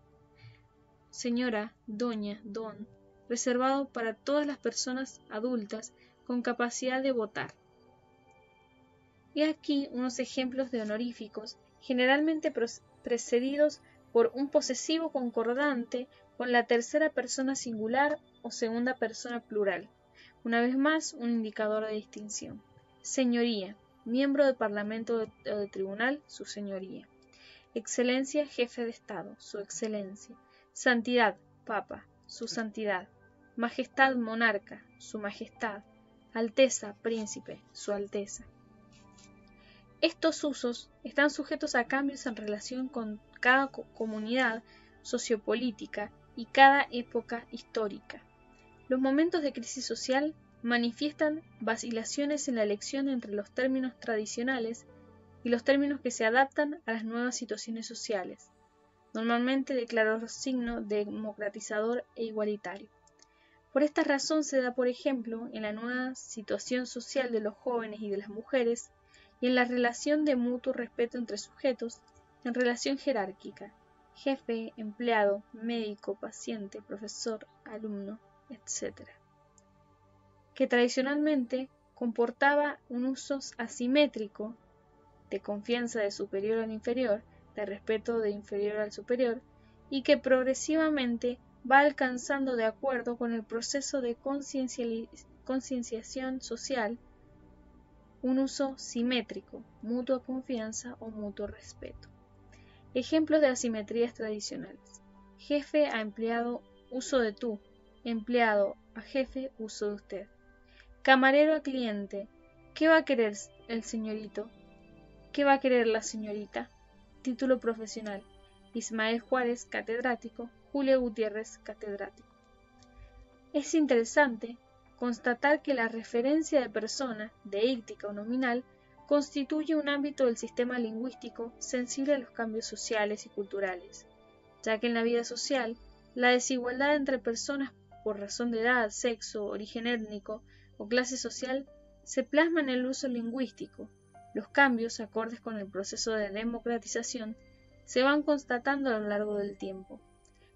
señora, doña, don, reservado para todas las personas adultas con capacidad de votar. Y aquí unos ejemplos de honoríficos, generalmente precedidos por un posesivo concordante con la tercera persona singular o segunda persona plural. Una vez más, un indicador de distinción. Señoría, miembro del Parlamento o de Tribunal, su señoría. Excelencia, jefe de Estado, su excelencia. Santidad, papa, su santidad. Majestad, monarca, su majestad. Alteza, príncipe, su alteza. Estos usos están sujetos a cambios en relación con cada comunidad sociopolítica y cada época histórica. Los momentos de crisis social manifiestan vacilaciones en la elección entre los términos tradicionales y los términos que se adaptan a las nuevas situaciones sociales, normalmente de claro signo democratizador e igualitario. Por esta razón se da, por ejemplo, en la nueva situación social de los jóvenes y de las mujeres y en la relación de mutuo respeto entre sujetos, en relación jerárquica, jefe, empleado, médico, paciente, profesor, alumno, etc., que tradicionalmente comportaba un uso asimétrico de confianza de superior al inferior, de respeto de inferior al superior, y que progresivamente va alcanzando de acuerdo con el proceso de concienciación social un uso simétrico, mutua confianza o mutuo respeto. Ejemplos de asimetrías tradicionales. Jefe a empleado, uso de tú. Empleado a jefe, uso de usted. Camarero a cliente. ¿Qué va a querer el señorito? ¿Qué va a querer la señorita? Título profesional. Ismael Juárez, catedrático. Julio Gutiérrez, catedrático. Es interesante constatar que la referencia de persona, deíctica o nominal, constituye un ámbito del sistema lingüístico sensible a los cambios sociales y culturales, ya que en la vida social, la desigualdad entre personas por razón de edad, sexo, origen étnico o clase social se plasma en el uso lingüístico. Los cambios, acordes con el proceso de democratización, se van constatando a lo largo del tiempo,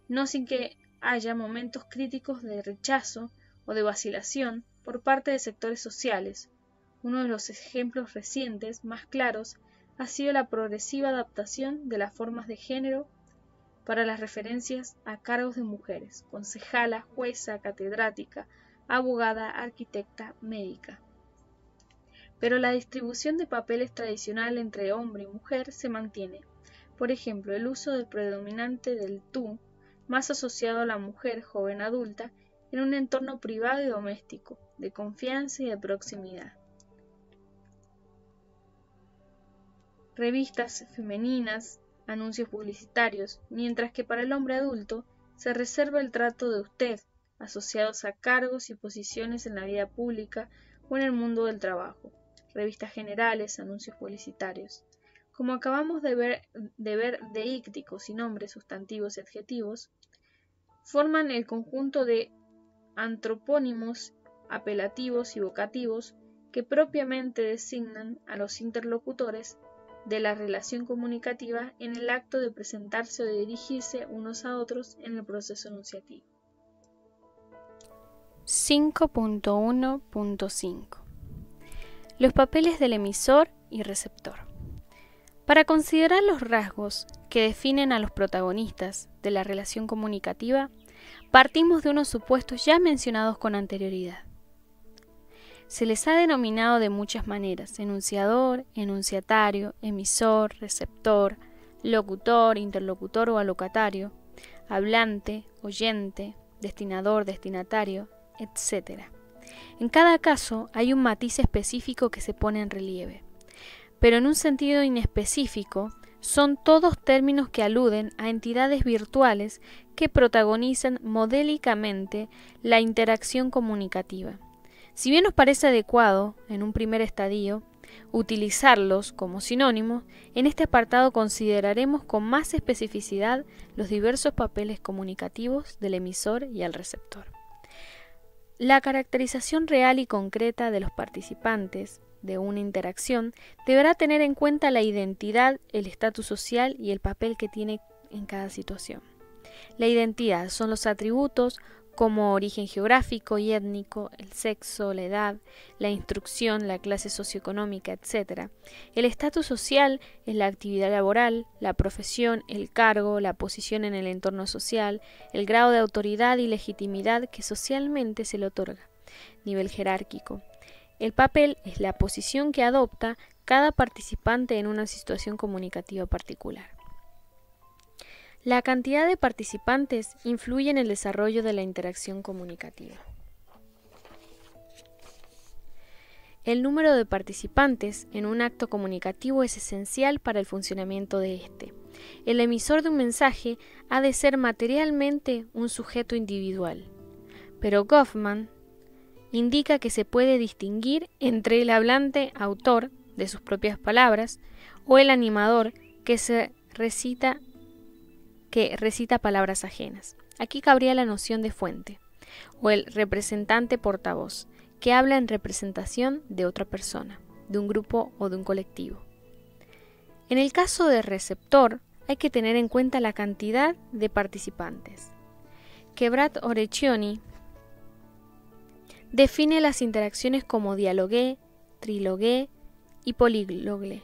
no sin que haya momentos críticos de rechazo o de vacilación por parte de sectores sociales. Uno de los ejemplos recientes más claros ha sido la progresiva adaptación de las formas de género para las referencias a cargos de mujeres, concejala, jueza, catedrática, abogada, arquitecta, médica. pero la distribución de papeles tradicional entre hombre y mujer se mantiene. Por ejemplo, el uso del predominante del tú, más asociado a la mujer joven adulta, en un entorno privado y doméstico, de confianza y de proximidad. Revistas femeninas, anuncios publicitarios, mientras que para el hombre adulto se reserva el trato de usted, asociados a cargos y posiciones en la vida pública o en el mundo del trabajo, revistas generales, anuncios publicitarios. Como acabamos de ver deícticos y nombres, sustantivos y adjetivos, forman el conjunto de antropónimos, apelativos y vocativos que propiamente designan a los interlocutores de la relación comunicativa en el acto de presentarse o de dirigirse unos a otros en el proceso enunciativo. 5.1.5 Los papeles del emisor y receptor. Para considerar los rasgos que definen a los protagonistas de la relación comunicativa, partimos de unos supuestos ya mencionados con anterioridad. Se les ha denominado de muchas maneras: enunciador, enunciatario, emisor, receptor, locutor, interlocutor o alocatario, hablante, oyente, destinador, destinatario, etc. En cada caso hay un matiz específico que se pone en relieve, pero en un sentido inespecífico son todos términos que aluden a entidades virtuales que protagonizan modélicamente la interacción comunicativa. Si bien nos parece adecuado, en un primer estadio, utilizarlos como sinónimos, en este apartado consideraremos con más especificidad los diversos papeles comunicativos del emisor y el receptor. La caracterización real y concreta de los participantes de una interacción deberá tener en cuenta la identidad, el estatus social y el papel que tiene en cada situación. La identidad son los atributos como origen geográfico y étnico, el sexo, la edad, la instrucción, la clase socioeconómica, etc. El estatus social es la actividad laboral, la profesión, el cargo, la posición en el entorno social, el grado de autoridad y legitimidad que socialmente se le otorga. Nivel jerárquico. El papel es la posición que adopta cada participante en una situación comunicativa particular. La cantidad de participantes influye en el desarrollo de la interacción comunicativa. El número de participantes en un acto comunicativo es esencial para el funcionamiento de éste. El emisor de un mensaje ha de ser materialmente un sujeto individual, pero Goffman indica que se puede distinguir entre el hablante autor de sus propias palabras o el animador que recita palabras ajenas. Aquí cabría la noción de fuente, o el representante portavoz, que habla en representación de otra persona, de un grupo o de un colectivo. En el caso de receptor, hay que tener en cuenta la cantidad de participantes. Quebrat-Orecchioni define las interacciones como dialogué, trilogué y polílogue,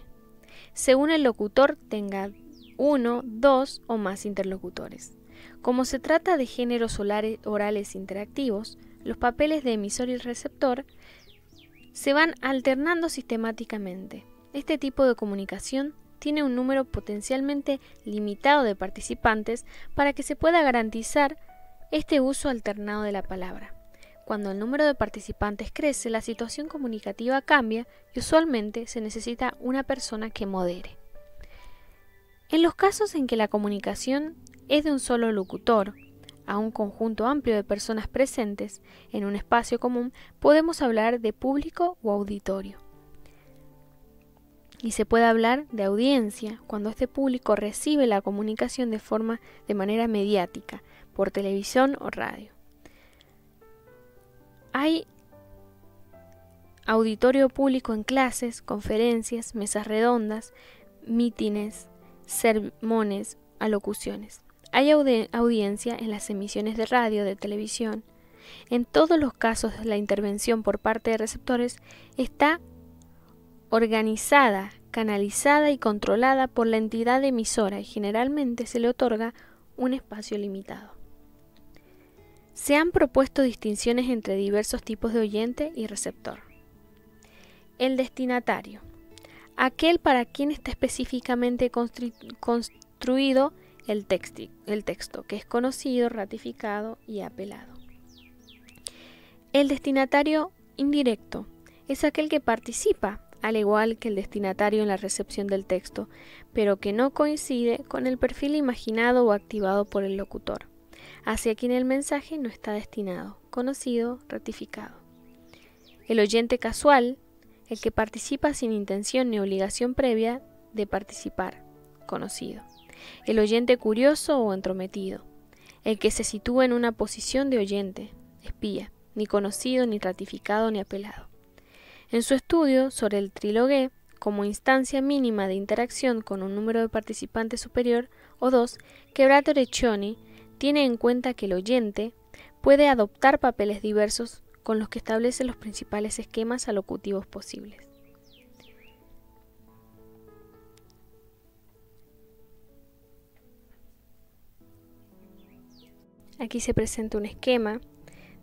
según el locutor tenga 1, 2 o más interlocutores. Como se trata de géneros orales interactivos, los papeles de emisor y receptor se van alternando sistemáticamente. Este tipo de comunicación tiene un número potencialmente limitado de participantes para que se pueda garantizar este uso alternado de la palabra. Cuando el número de participantes crece, la situación comunicativa cambia y usualmente se necesita una persona que modere. En los casos en que la comunicación es de un solo locutor a un conjunto amplio de personas presentes en un espacio común, podemos hablar de público o auditorio. Y se puede hablar de audiencia cuando este público recibe la comunicación de manera mediática, por televisión o radio. Hay auditorio público en clases, conferencias, mesas redondas, mítines, sermones, alocuciones. Hay audiencia en las emisiones de radio, de televisión. En todos los casos, la intervención por parte de receptores está organizada, canalizada y controlada por la entidad emisora y generalmente se le otorga un espacio limitado. Se han propuesto distinciones entre diversos tipos de oyente y receptor. El destinatario. Aquel para quien está específicamente construido el texto, que es conocido, ratificado y apelado. El destinatario indirecto es aquel que participa, al igual que el destinatario, en la recepción del texto, pero que no coincide con el perfil imaginado o activado por el locutor, hacia quien el mensaje no está destinado, conocido, ratificado. El oyente casual, el que participa sin intención ni obligación previa de participar, conocido. El oyente curioso o entrometido, el que se sitúa en una posición de oyente, espía, ni conocido, ni ratificado, ni apelado. En su estudio sobre el tríloge, como instancia mínima de interacción con un número de participantes superior o 2, Quebrato-Orecchioni tiene en cuenta que el oyente puede adoptar papeles diversos con los que establece los principales esquemas alocutivos posibles. Aquí se presenta un esquema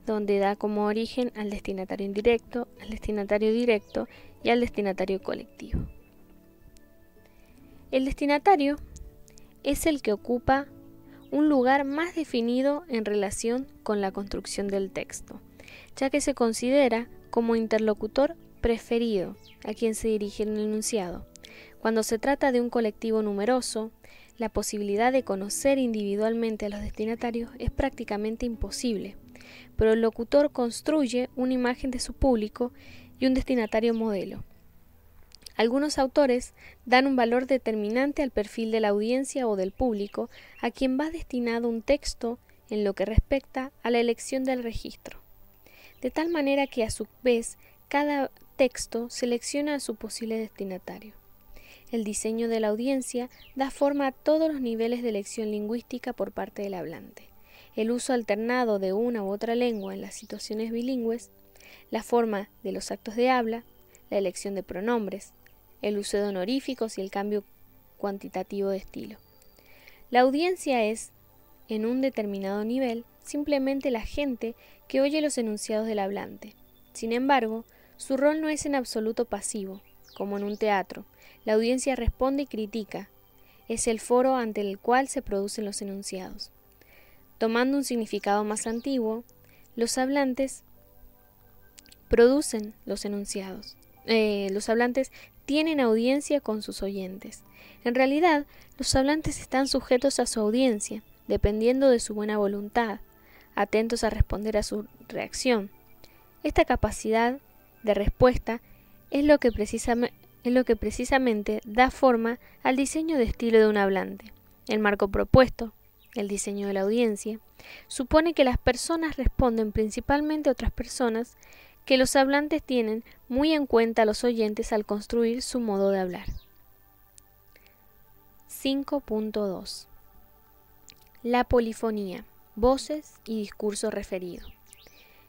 donde da como origen al destinatario indirecto, al destinatario directo y al destinatario colectivo. El destinatario es el que ocupa un lugar más definido en relación con la construcción del texto, ya que se considera como interlocutor preferido a quien se dirige el enunciado. Cuando se trata de un colectivo numeroso, la posibilidad de conocer individualmente a los destinatarios es prácticamente imposible, pero el locutor construye una imagen de su público y un destinatario modelo. Algunos autores dan un valor determinante al perfil de la audiencia o del público a quien va destinado un texto en lo que respecta a la elección del registro, de tal manera que a su vez cada texto selecciona a su posible destinatario. El diseño de la audiencia da forma a todos los niveles de elección lingüística por parte del hablante. El uso alternado de una u otra lengua en las situaciones bilingües, la forma de los actos de habla, la elección de pronombres, el uso de honoríficos y el cambio cuantitativo de estilo. La audiencia es, en un determinado nivel, simplemente la gente que oye los enunciados del hablante. Sin embargo, su rol no es en absoluto pasivo, como en un teatro. La audiencia responde y critica. Es el foro ante el cual se producen los enunciados. Tomando un significado más antiguo, los hablantes producen los enunciados. Los hablantes tienen audiencia con sus oyentes. En realidad, los hablantes están sujetos a su audiencia, dependiendo de su buena voluntad, atentos a responder a su reacción. Esta capacidad de respuesta es lo que precisamente da forma al diseño de estilo de un hablante. El marco propuesto, el diseño de la audiencia, supone que las personas responden principalmente a otras personas, que los hablantes tienen muy en cuenta a los oyentes al construir su modo de hablar. 5.2. La polifonía, voces y discurso referido.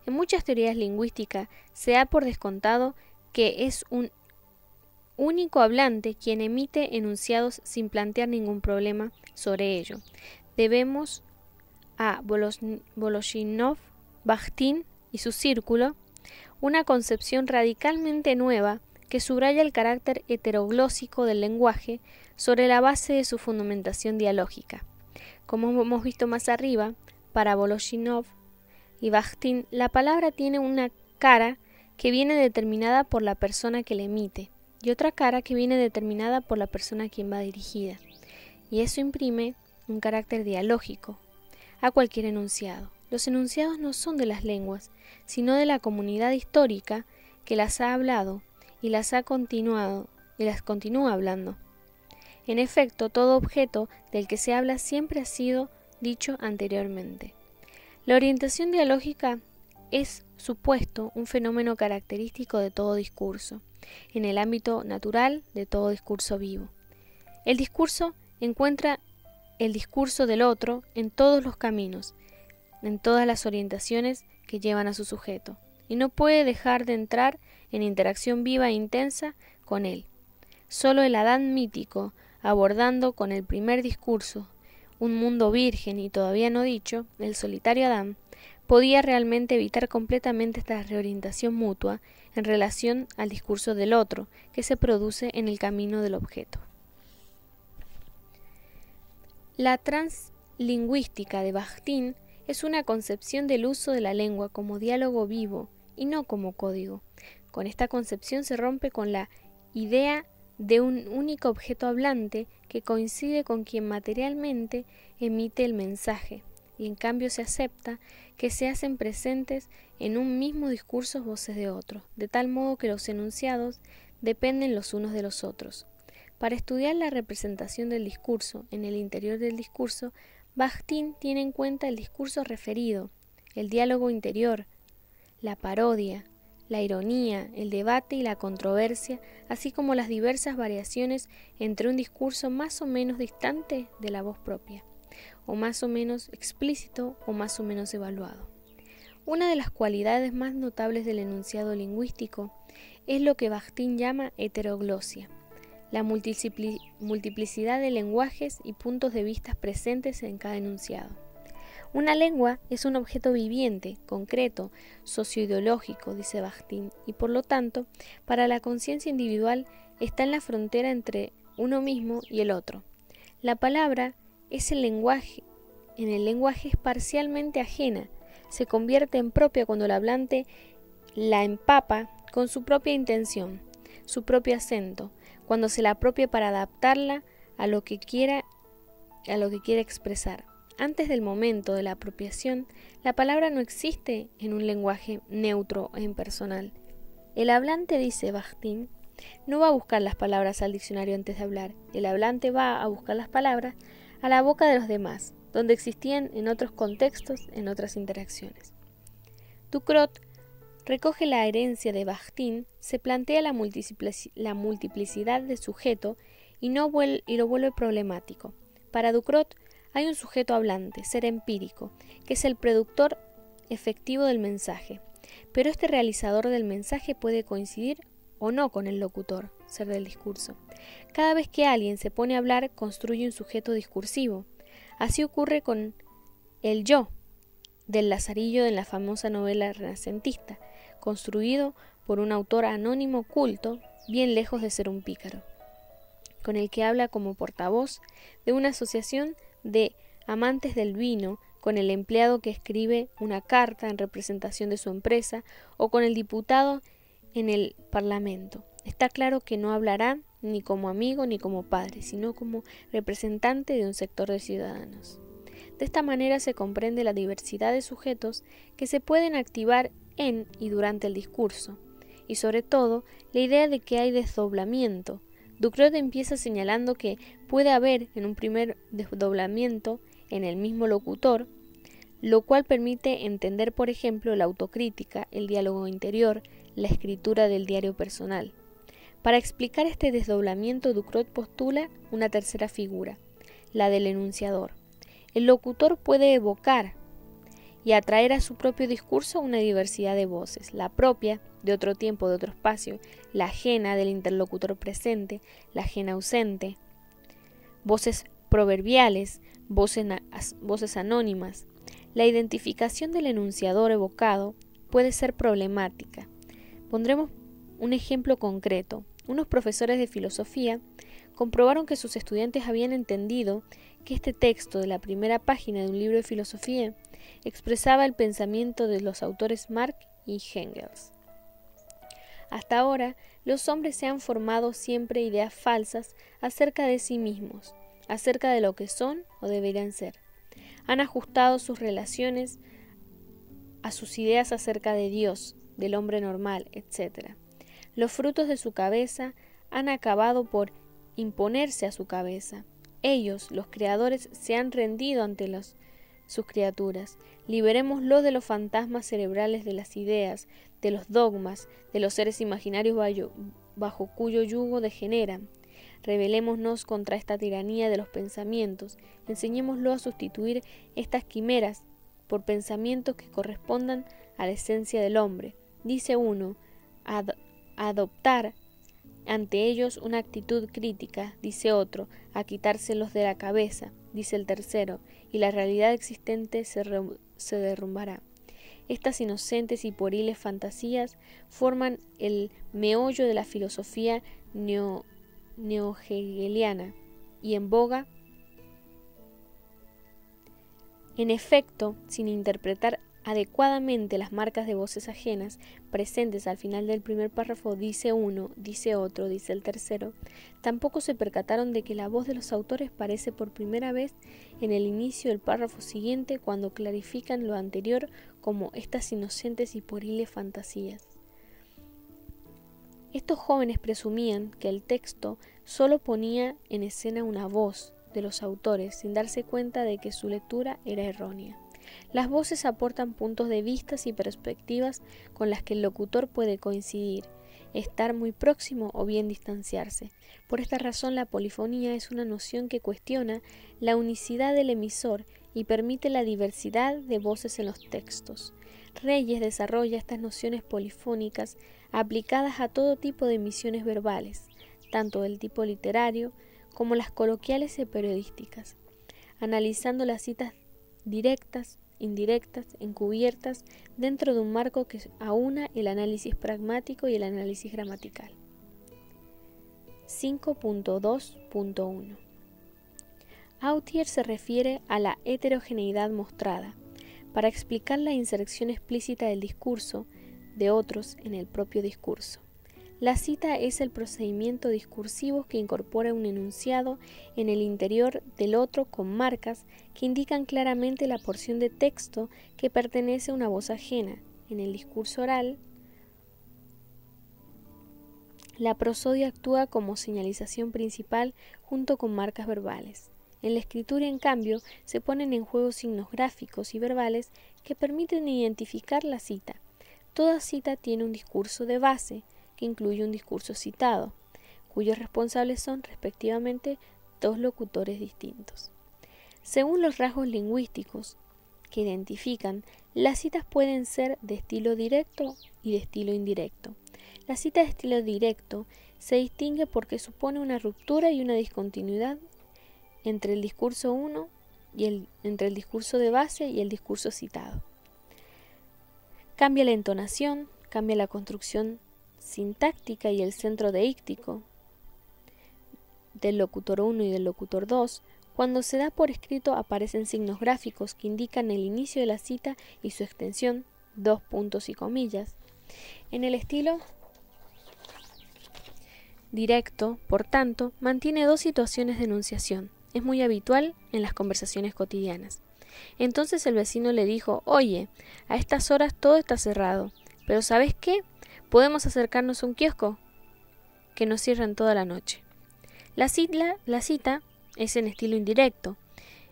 En muchas teorías lingüísticas se da por descontado que es un único hablante quien emite enunciados sin plantear ningún problema sobre ello. Debemos a Voloshinov, Bakhtin y su círculo una concepción radicalmente nueva que subraya el carácter heteroglósico del lenguaje sobre la base de su fundamentación dialógica. Como hemos visto más arriba, para Voloshinov y Bakhtin, la palabra tiene una cara que viene determinada por la persona que la emite y otra cara que viene determinada por la persona a quien va dirigida, y eso imprime un carácter dialógico a cualquier enunciado. Los enunciados no son de las lenguas, sino de la comunidad histórica que las ha hablado y las continúa hablando. En efecto, todo objeto del que se habla siempre ha sido dicho anteriormente. La orientación dialógica es, supuesto, un fenómeno característico de todo discurso, en el ámbito natural de todo discurso vivo. El discurso encuentra el discurso del otro en todos los caminos, en todas las orientaciones que llevan a su sujeto, y no puede dejar de entrar en interacción viva e intensa con él. Solo el Adán mítico, abordando con el primer discurso un mundo virgen y todavía no dicho, el solitario Adán, podía realmente evitar completamente esta reorientación mutua en relación al discurso del otro que se produce en el camino del objeto. La translingüística de Bakhtin es una concepción del uso de la lengua como diálogo vivo y no como código. Con esta concepción se rompe con la idea de un único objeto hablante que coincide con quien materialmente emite el mensaje, y en cambio se acepta que se hacen presentes en un mismo discurso voces de otros, de tal modo que los enunciados dependen los unos de los otros. Para estudiar la representación del discurso en el interior del discurso, Bakhtin tiene en cuenta el discurso referido, el diálogo interior, la parodia, la ironía, el debate y la controversia, así como las diversas variaciones entre un discurso más o menos distante de la voz propia, o más o menos explícito o más o menos evaluado. Una de las cualidades más notables del enunciado lingüístico es lo que Bakhtin llama heteroglosia, la multiplicidad de lenguajes y puntos de vista presentes en cada enunciado. Una lengua es un objeto viviente, concreto, socioideológico, dice Bakhtin, y por lo tanto, para la conciencia individual está en la frontera entre uno mismo y el otro. La palabra es el lenguaje, en el lenguaje es parcialmente ajena, se convierte en propia cuando el hablante la empapa con su propia intención, su propio acento, cuando se la apropia para adaptarla a lo que quiera expresar. Antes del momento de la apropiación, la palabra no existe en un lenguaje neutro e impersonal. El hablante, dice Bakhtin, no va a buscar las palabras al diccionario antes de hablar. El hablante va a buscar las palabras a la boca de los demás, donde existían en otros contextos, en otras interacciones. Ducrot recoge la herencia de Bakhtin, se plantea la multiplicidad de sujeto y lo vuelve problemático. Para Ducrot hay un sujeto hablante, ser empírico, que es el productor efectivo del mensaje, pero este realizador del mensaje puede coincidir o no con el locutor, ser del discurso. Cada vez que alguien se pone a hablar, construye un sujeto discursivo. Así ocurre con el yo del Lazarillo en la famosa novela renacentista, construido por un autor anónimo culto, bien lejos de ser un pícaro, con el que habla como portavoz de una asociación de amantes del vino, con el empleado que escribe una carta en representación de su empresa o con el diputado en el Parlamento. Está claro que no hablará ni como amigo ni como padre, sino como representante de un sector de ciudadanos. De esta manera se comprende la diversidad de sujetos que se pueden activar en y durante el discurso, y sobre todo la idea de que hay desdoblamiento. Ducrot empieza señalando que puede haber en un primer desdoblamiento en el mismo locutor, lo cual permite entender, por ejemplo, la autocrítica, el diálogo interior, la escritura del diario personal. Para explicar este desdoblamiento, Ducrot postula una tercera figura, la del enunciador. El locutor puede evocar y atraer a su propio discurso una diversidad de voces, la propia, de otro tiempo, de otro espacio, la ajena del interlocutor presente, la ajena ausente, voces proverbiales, voces anónimas. La identificación del enunciador evocado puede ser problemática. Pondremos un ejemplo concreto. Unos profesores de filosofía comprobaron que sus estudiantes habían entendido que este texto de la primera página de un libro de filosofía expresaba el pensamiento de los autores Marx y Engels. Hasta ahora, los hombres se han formado siempre ideas falsas acerca de sí mismos, acerca de lo que son o deberían ser. Han ajustado sus relaciones a sus ideas acerca de Dios, del hombre normal, etc. Los frutos de su cabeza han acabado por imponerse a su cabeza. Ellos, los creadores, se han rendido ante sus criaturas. Liberémoslo de los fantasmas cerebrales de las ideas, de los dogmas, de los seres imaginarios bajo cuyo yugo degeneran. Rebelémonos contra esta tiranía de los pensamientos. Enseñémoslo a sustituir estas quimeras por pensamientos que correspondan a la esencia del hombre. Dice uno, adoptar ante ellos una actitud crítica, dice otro, a quitárselos de la cabeza, dice el tercero, y la realidad existente se derrumbará. Estas inocentes y pueriles fantasías forman el meollo de la filosofía neo-hegeliana y en boga. En efecto, sin interpretar adecuadamente las marcas de voces ajenas presentes al final del primer párrafo, dice uno, dice otro, dice el tercero, tampoco se percataron de que la voz de los autores parece por primera vez en el inicio del párrafo siguiente, cuando clarifican lo anterior como estas inocentes y pueriles fantasías. Estos jóvenes presumían que el texto solo ponía en escena una voz de los autores, sin darse cuenta de que su lectura era errónea. Las voces aportan puntos de vista y perspectivas con las que el locutor puede coincidir, estar muy próximo o bien distanciarse. Por esta razón, la polifonía es una noción que cuestiona la unicidad del emisor y permite la diversidad de voces en los textos. Reyes desarrolla estas nociones polifónicas aplicadas a todo tipo de emisiones verbales, tanto del tipo literario como las coloquiales y periodísticas, analizando las citas directas, indirectas, encubiertas, dentro de un marco que aúna el análisis pragmático y el análisis gramatical. 5.2.1 Autier se refiere a la heterogeneidad mostrada para explicar la inserción explícita del discurso de otros en el propio discurso. La cita es el procedimiento discursivo que incorpora un enunciado en el interior del otro con marcas que indican claramente la porción de texto que pertenece a una voz ajena. En el discurso oral, la prosodia actúa como señalización principal junto con marcas verbales. En la escritura, en cambio, se ponen en juego signos gráficos y verbales que permiten identificar la cita. Toda cita tiene un discurso de base, que incluye un discurso citado, cuyos responsables son, respectivamente, dos locutores distintos. Según los rasgos lingüísticos que identifican, las citas pueden ser de estilo directo y de estilo indirecto. La cita de estilo directo se distingue porque supone una ruptura y una discontinuidad entre el discurso 1 y entre el discurso de base y el discurso citado. Cambia la entonación, cambia la construcción sintáctica y el centro deíctico del locutor 1 y del locutor 2. Cuando se da por escrito aparecen signos gráficos que indican el inicio de la cita y su extensión, dos puntos y comillas. En el estilo directo, por tanto, mantiene dos situaciones de enunciación. Es muy habitual en las conversaciones cotidianas. Entonces el vecino le dijo: «Oye, a estas horas todo está cerrado, pero ¿sabes qué? Podemos acercarnos a un kiosco que nos cierran toda la noche». La cita es en estilo indirecto,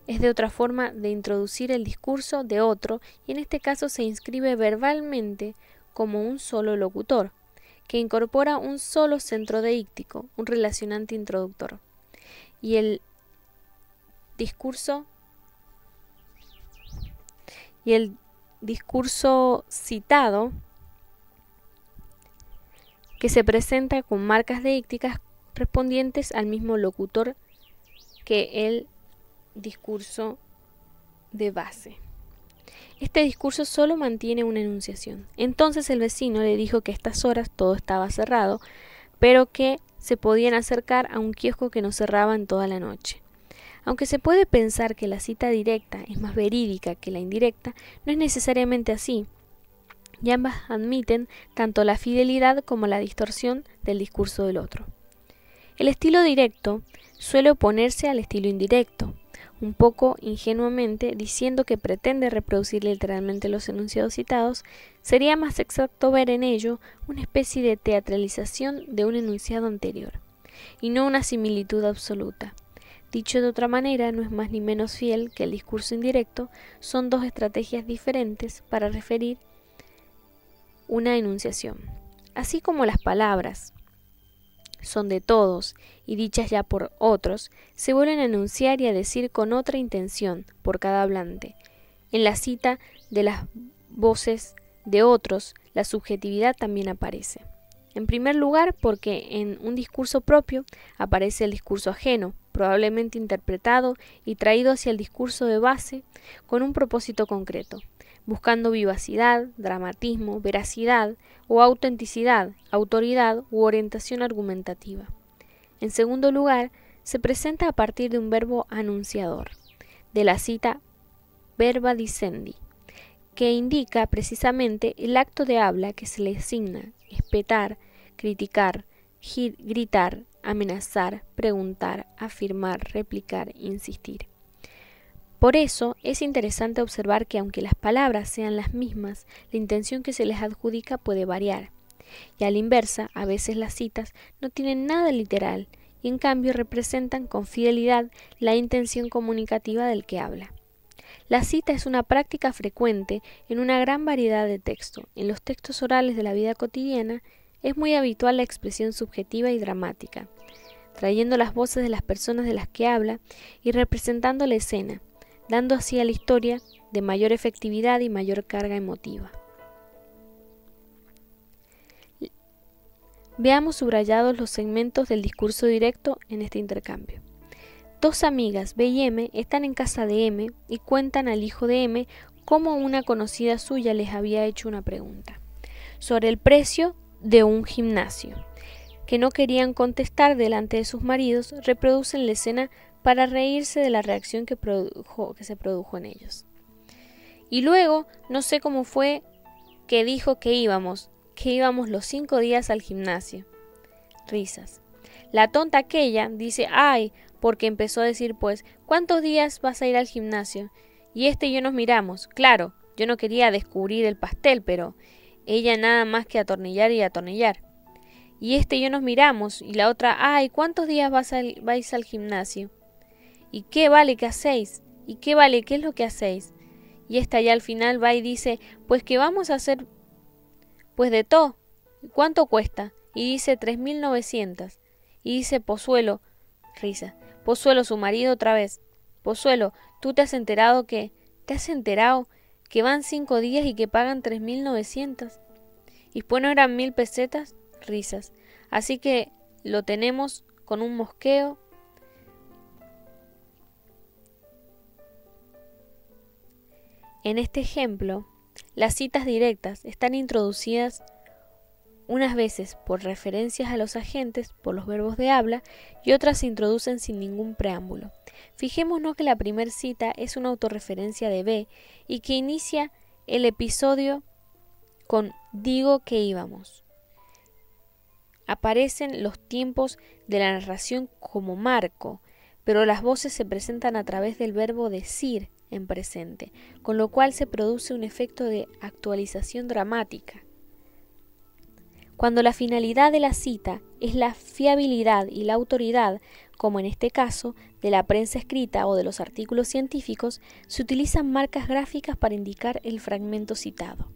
es de otra forma de introducir el discurso de otro y en este caso se inscribe verbalmente como un solo locutor, que incorpora un solo centro deíctico, un relacionante introductor. Y el discurso citado, que se presenta con marcas deícticas respondientes al mismo locutor que el discurso de base. Este discurso solo mantiene una enunciación. Entonces el vecino le dijo que a estas horas todo estaba cerrado, pero que se podían acercar a un kiosco que no cerraba en toda la noche. Aunque se puede pensar que la cita directa es más verídica que la indirecta, no es necesariamente así, y ambas admiten tanto la fidelidad como la distorsión del discurso del otro. El estilo directo suele oponerse al estilo indirecto, un poco ingenuamente diciendo que pretende reproducir literalmente los enunciados citados. Sería más exacto ver en ello una especie de teatralización de un enunciado anterior, y no una similitud absoluta. Dicho de otra manera, no es más ni menos fiel que el discurso indirecto. Son dos estrategias diferentes para referir una enunciación. Así como las palabras son de todos y dichas ya por otros, se vuelven a enunciar y a decir con otra intención por cada hablante. En la cita de las voces de otros, la subjetividad también aparece. En primer lugar, porque en un discurso propio aparece el discurso ajeno, probablemente interpretado y traído hacia el discurso de base con un propósito concreto. buscando vivacidad, dramatismo, veracidad o autenticidad, autoridad u orientación argumentativa. En segundo lugar, se presenta a partir de un verbo anunciador, de la cita verba dicendi, que indica precisamente el acto de habla que se le asigna: espetar, criticar, gritar, amenazar, preguntar, afirmar, replicar, insistir. Por eso es interesante observar que aunque las palabras sean las mismas, la intención que se les adjudica puede variar. Y a la inversa, a veces las citas no tienen nada literal y en cambio representan con fidelidad la intención comunicativa del que habla. La cita es una práctica frecuente en una gran variedad de textos. En los textos orales de la vida cotidiana es muy habitual la expresión subjetiva y dramática, trayendo las voces de las personas de las que habla y representando la escena, dando así a la historia de mayor efectividad y mayor carga emotiva. Veamos subrayados los segmentos del discurso directo en este intercambio. Dos amigas, B y M, están en casa de M y cuentan al hijo de M cómo una conocida suya les había hecho una pregunta sobre el precio de un gimnasio, que no querían contestar delante de sus maridos. Reproducen la escena para reírse de la reacción que se produjo en ellos. Y luego, no sé cómo fue que dijo que íbamos los 5 días al gimnasio. Risas. La tonta aquella dice, ay, porque empezó a decir, pues, ¿cuántos días vas a ir al gimnasio? Y y yo nos miramos. Claro, yo no quería descubrir el pastel, pero ella nada más que atornillar y atornillar. Y y yo nos miramos, y la otra, ay, ¿cuántos días vais al gimnasio? ¿Y qué vale que hacéis? ¿Y qué vale qué es lo que hacéis? Y esta ya al final va y dice, pues que vamos a hacer, pues de todo. ¿Cuánto cuesta? Y dice 3.900. Y dice Pozuelo, risa, Pozuelo, su marido otra vez. Pozuelo, ¿tú te has enterado que van 5 días y que pagan 3.900? Y pues no eran 1.000 pesetas, risas. Así que lo tenemos con un mosqueo. En este ejemplo, las citas directas están introducidas unas veces por referencias a los agentes, por los verbos de habla, y otras se introducen sin ningún preámbulo. Fijémonos que la primera cita es una autorreferencia de B y que inicia el episodio con digo que íbamos. Aparecen los tiempos de la narración como marco, pero las voces se presentan a través del verbo decir en presente, con lo cual se produce un efecto de actualización dramática. Cuando la finalidad de la cita es la fiabilidad y la autoridad, como en este caso de la prensa escrita o de los artículos científicos, se utilizan marcas gráficas para indicar el fragmento citado.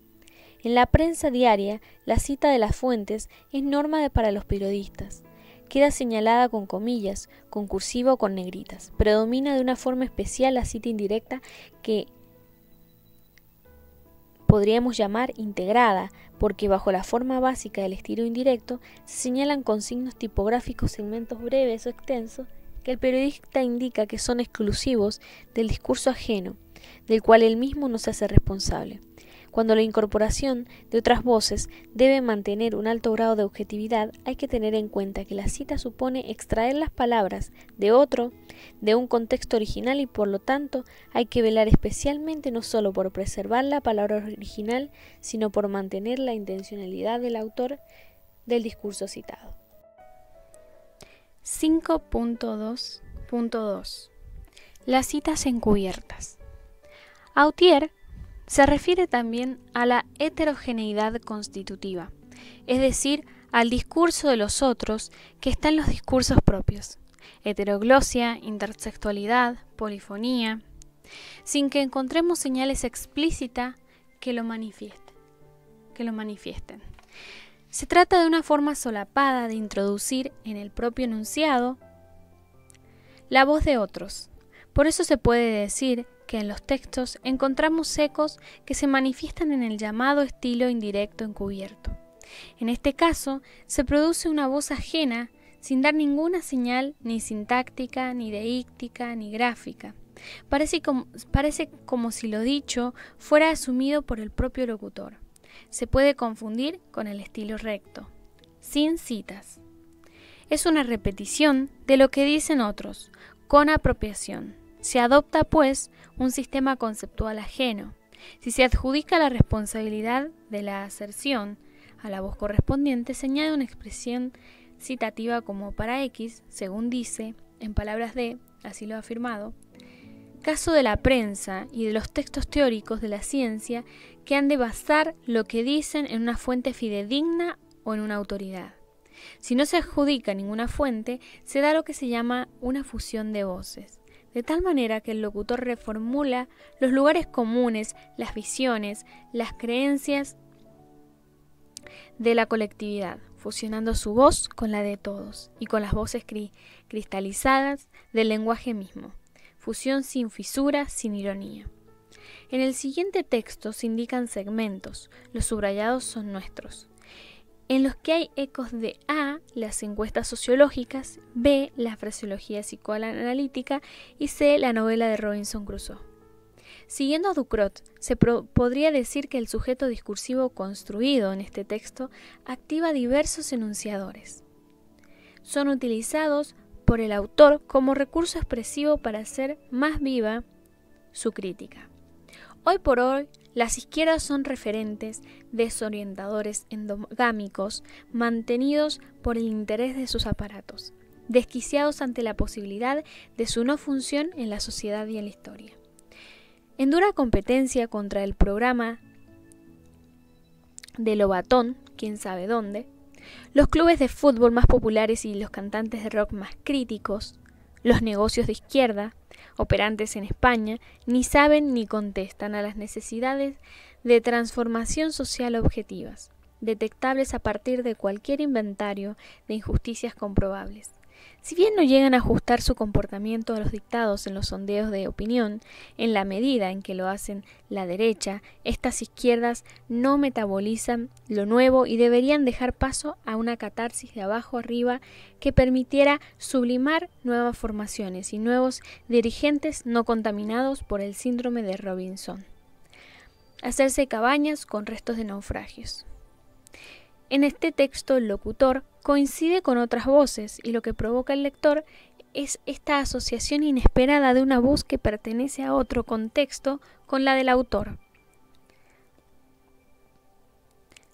En la prensa diaria, la cita de las fuentes es norma para los periodistas. Queda señalada con comillas, con cursiva o con negritas. Predomina de una forma especial la cita indirecta que podríamos llamar integrada, porque bajo la forma básica del estilo indirecto se señalan con signos tipográficos segmentos breves o extensos que el periodista indica que son exclusivos del discurso ajeno, del cual él mismo no se hace responsable. Cuando la incorporación de otras voces debe mantener un alto grado de objetividad, hay que tener en cuenta que la cita supone extraer las palabras de otro, de un contexto original, y por lo tanto hay que velar especialmente no solo por preservar la palabra original, sino por mantener la intencionalidad del autor del discurso citado. 5.2.2 Las citas encubiertas. Autier se refiere también a la heterogeneidad constitutiva, es decir, al discurso de los otros que está en los discursos propios, heteroglosia, intersexualidad, polifonía, sin que encontremos señales explícitas que lo manifiesten. Se trata de una forma solapada de introducir en el propio enunciado la voz de otros. Por eso se puede decir que en los textos encontramos ecos que se manifiestan en el llamado estilo indirecto encubierto. En este caso, se produce una voz ajena sin dar ninguna señal ni sintáctica, ni deíctica, ni gráfica. Parece como si lo dicho fuera asumido por el propio locutor. Se puede confundir con el estilo recto, sin citas. Es una repetición de lo que dicen otros, con apropiación. Se adopta, pues, un sistema conceptual ajeno. Si se adjudica la responsabilidad de la aserción a la voz correspondiente, se añade una expresión citativa como para X, según dice, en palabras de, así lo ha afirmado, caso de la prensa y de los textos teóricos de la ciencia que han de basar lo que dicen en una fuente fidedigna o en una autoridad. Si no se adjudica ninguna fuente, se da lo que se llama una fusión de voces, de tal manera que el locutor reformula los lugares comunes, las visiones, las creencias de la colectividad, fusionando su voz con la de todos y con las voces cristalizadas del lenguaje mismo. Fusión sin fisura, sin ironía. En el siguiente texto se indican segmentos, los subrayados son nuestros, en los que hay ecos de A, las encuestas sociológicas, B, la fraseología psicoanalítica y C, la novela de Robinson Crusoe. Siguiendo a Ducrot, se podría decir que el sujeto discursivo construido en este texto activa diversos enunciadores. Son utilizados por el autor como recurso expresivo para hacer más viva su crítica. Hoy por hoy, las izquierdas son referentes desorientadores endogámicos mantenidos por el interés de sus aparatos, desquiciados ante la posibilidad de su no función en la sociedad y en la historia. En dura competencia contra el programa de Lobatón, quién sabe dónde, los clubes de fútbol más populares y los cantantes de rock más críticos, los negocios de izquierda, operantes en España, ni saben ni contestan a las necesidades de transformación social objetivas, detectables a partir de cualquier inventario de injusticias comprobables. Si bien no llegan a ajustar su comportamiento a los dictados en los sondeos de opinión, en la medida en que lo hacen la derecha, estas izquierdas no metabolizan lo nuevo y deberían dejar paso a una catarsis de abajo arriba que permitiera sublimar nuevas formaciones y nuevos dirigentes no contaminados por el síndrome de Robinson. Hacerse cabañas con restos de naufragios. En este texto el locutor coincide con otras voces y lo que provoca el lector es esta asociación inesperada de una voz que pertenece a otro contexto con la del autor.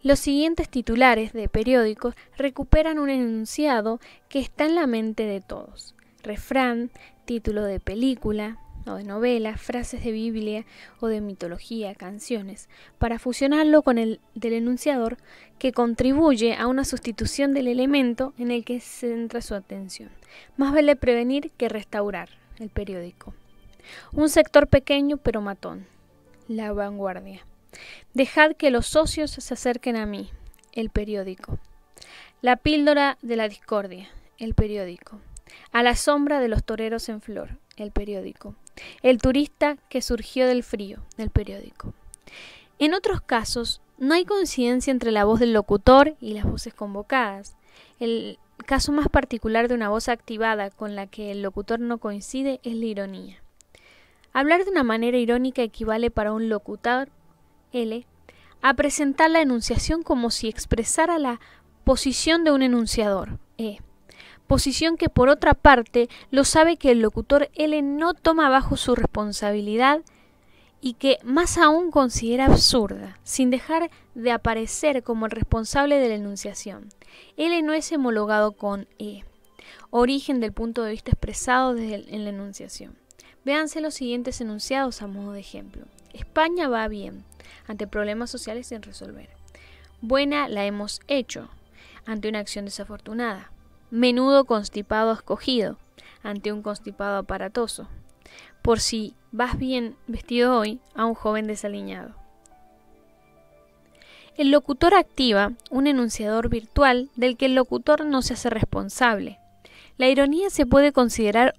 Los siguientes titulares de periódicos recuperan un enunciado que está en la mente de todos. Refrán, título de película o de novela, frases de Biblia o de mitología, canciones, para fusionarlo con el del enunciador que contribuye a una sustitución del elemento en el que se centra su atención. Más vale prevenir que restaurar. El periódico. Un sector pequeño pero matón. La vanguardia. Dejad que los socios se acerquen a mí. El periódico. La píldora de la discordia. El periódico. A la sombra de los toreros en flor. El periódico. El turista que surgió del frío. El periódico. En otros casos, no hay coincidencia entre la voz del locutor y las voces convocadas. El caso más particular de una voz activada con la que el locutor no coincide es la ironía. Hablar de una manera irónica equivale para un locutor L a presentar la enunciación como si expresara la posición de un enunciador E. Posición que por otra parte lo sabe que el locutor L no toma bajo su responsabilidad y que más aún considera absurda, sin dejar de aparecer como el responsable de la enunciación. L no es homologado con E, origen del punto de vista expresado en la enunciación. Véanse los siguientes enunciados a modo de ejemplo. España va bien, ante problemas sociales sin resolver. Buena la hemos hecho, ante una acción desafortunada. Menudo constipado escogido, ante un constipado aparatoso. Por si vas bien vestido hoy, a un joven desaliñado. El locutor activa un enunciador virtual del que el locutor no se hace responsable. La ironía se puede considerar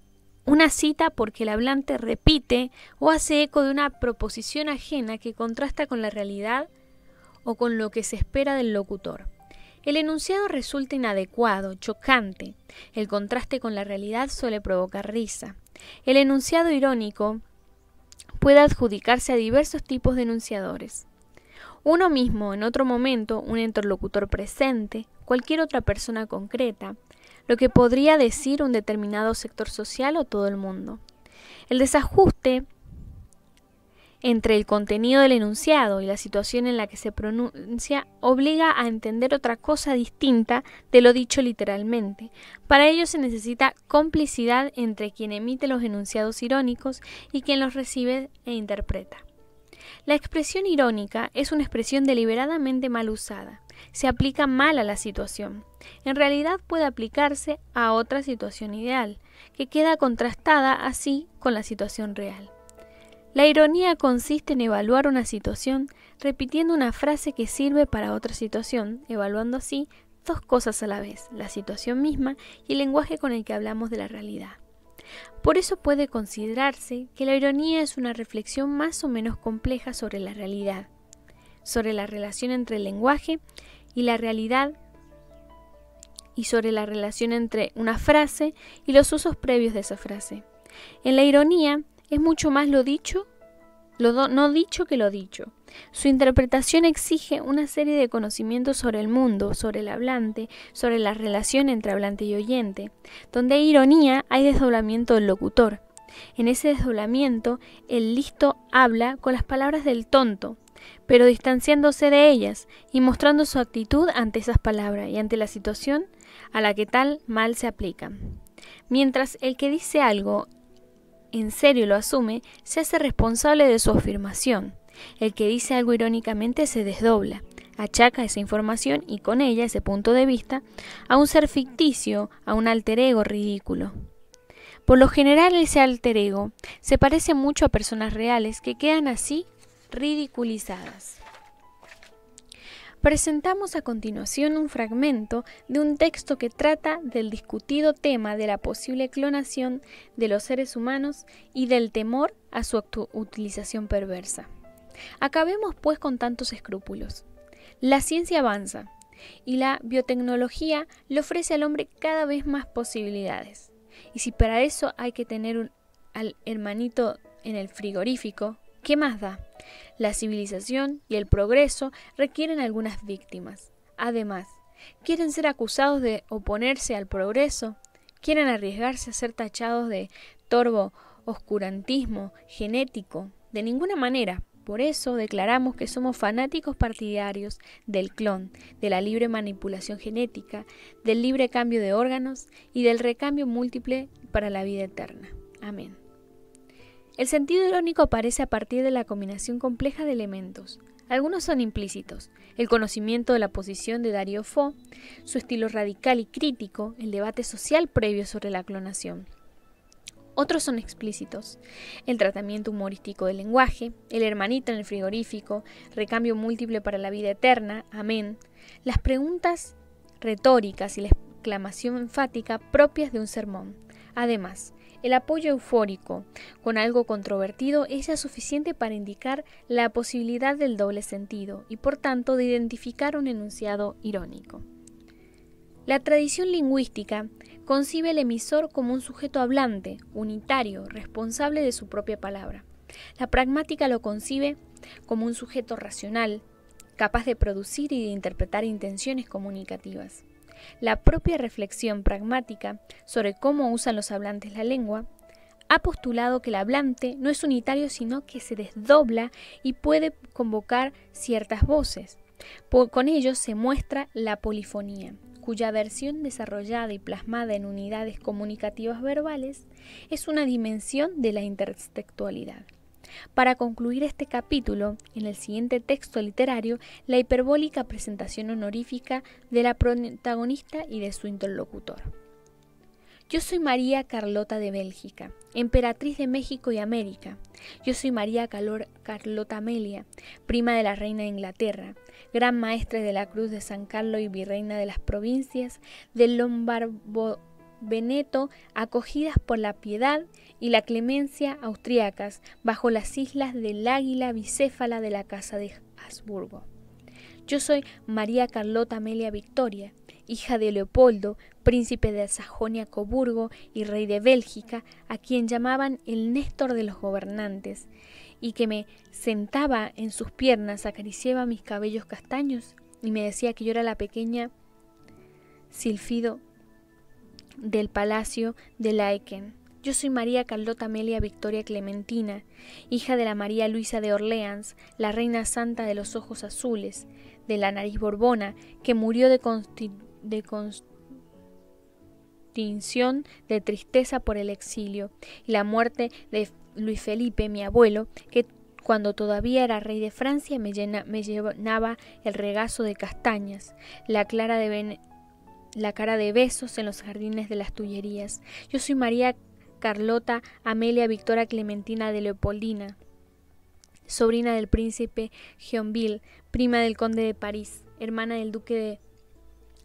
una cita porque el hablante repite o hace eco de una proposición ajena que contrasta con la realidad o con lo que se espera del locutor. El enunciado resulta inadecuado, chocante. El contraste con la realidad suele provocar risa. El enunciado irónico puede adjudicarse a diversos tipos de enunciadores. Uno mismo, en otro momento, un interlocutor presente, cualquier otra persona concreta, lo que podría decir un determinado sector social o todo el mundo. El desajuste entre el contenido del enunciado y la situación en la que se pronuncia obliga a entender otra cosa distinta de lo dicho literalmente. Para ello se necesita complicidad entre quien emite los enunciados irónicos y quien los recibe e interpreta. La expresión irónica es una expresión deliberadamente mal usada. Se aplica mal a la situación. En realidad puede aplicarse a otra situación ideal, que queda contrastada así con la situación real. La ironía consiste en evaluar una situación repitiendo una frase que sirve para otra situación, evaluando así dos cosas a la vez, la situación misma y el lenguaje con el que hablamos de la realidad. Por eso puede considerarse que la ironía es una reflexión más o menos compleja sobre la realidad, sobre la relación entre el lenguaje y la realidad y sobre la relación entre una frase y los usos previos de esa frase. En la ironía es mucho más lo no dicho que lo dicho. Su interpretación exige una serie de conocimientos sobre el mundo, sobre el hablante, sobre la relación entre hablante y oyente. Donde hay ironía, hay desdoblamiento del locutor. En ese desdoblamiento, el listo habla con las palabras del tonto, pero distanciándose de ellas y mostrando su actitud ante esas palabras y ante la situación a la que tal mal se aplican. Mientras el que dice algo en serio lo asume, se hace responsable de su afirmación. El que dice algo irónicamente se desdobla, achaca esa información y con ella, ese punto de vista, a un ser ficticio, a un alter ego ridículo. Por lo general ese alter ego se parece mucho a personas reales que quedan así ridiculizadas. Presentamos a continuación un fragmento de un texto que trata del discutido tema de la posible clonación de los seres humanos y del temor a su utilización perversa. Acabemos pues con tantos escrúpulos. La ciencia avanza y la biotecnología le ofrece al hombre cada vez más posibilidades. Y si para eso hay que tener al hermanito en el frigorífico, ¿qué más da? La civilización y el progreso requieren algunas víctimas. Además, ¿quieren ser acusados de oponerse al progreso? ¿Quieren arriesgarse a ser tachados de torvo oscurantismo genético? De ninguna manera. Por eso declaramos que somos fanáticos partidarios del clon, de la libre manipulación genética, del libre cambio de órganos y del recambio múltiple para la vida eterna. Amén. El sentido irónico aparece a partir de la combinación compleja de elementos. Algunos son implícitos: el conocimiento de la posición de Dario Fo, su estilo radical y crítico, el debate social previo sobre la clonación. Otros son explícitos: el tratamiento humorístico del lenguaje, el hermanito en el frigorífico, recambio múltiple para la vida eterna, amén, las preguntas retóricas y la exclamación enfática propias de un sermón. Además, el apoyo eufórico con algo controvertido es ya suficiente para indicar la posibilidad del doble sentido y por tanto de identificar un enunciado irónico. La tradición lingüística concibe al emisor como un sujeto hablante, unitario, responsable de su propia palabra. La pragmática lo concibe como un sujeto racional, capaz de producir y de interpretar intenciones comunicativas. La propia reflexión pragmática sobre cómo usan los hablantes la lengua ha postulado que el hablante no es unitario sino que se desdobla y puede convocar ciertas voces. Con ello se muestra la polifonía, cuya versión desarrollada y plasmada en unidades comunicativas verbales es una dimensión de la intertextualidad. Para concluir este capítulo, en el siguiente texto literario, la hiperbólica presentación honorífica de la protagonista y de su interlocutor. Yo soy María Carlota de Bélgica, emperatriz de México y América. Yo soy María Carlota Amelia, prima de la reina de Inglaterra, gran maestra de la Cruz de San Carlos y virreina de las provincias del Lombardo-Veneto, acogidas por la piedad y la clemencia austríacas bajo las islas del águila bicéfala de la Casa de Habsburgo. Yo soy María Carlota Amelia Victoria, hija de Leopoldo, príncipe de Sajonia-Coburgo y rey de Bélgica, a quien llamaban el Néstor de los gobernantes, y que me sentaba en sus piernas, acariciaba mis cabellos castaños y me decía que yo era la pequeña Silfido del palacio de Laeken. Yo soy María Carlota Amelia Victoria Clementina, hija de la María Luisa de Orleans, la reina santa de los ojos azules, de la nariz borbona, que murió de constitución de tristeza por el exilio, y la muerte de Luis Felipe, mi abuelo, que cuando todavía era rey de Francia me llenaba el regazo de castañas, la cara de besos en los jardines de las Tullerías. Yo soy María Carlota Amelia Victoria Clementina de Leopoldina, sobrina del príncipe Gionville, prima del conde de París, hermana del duque de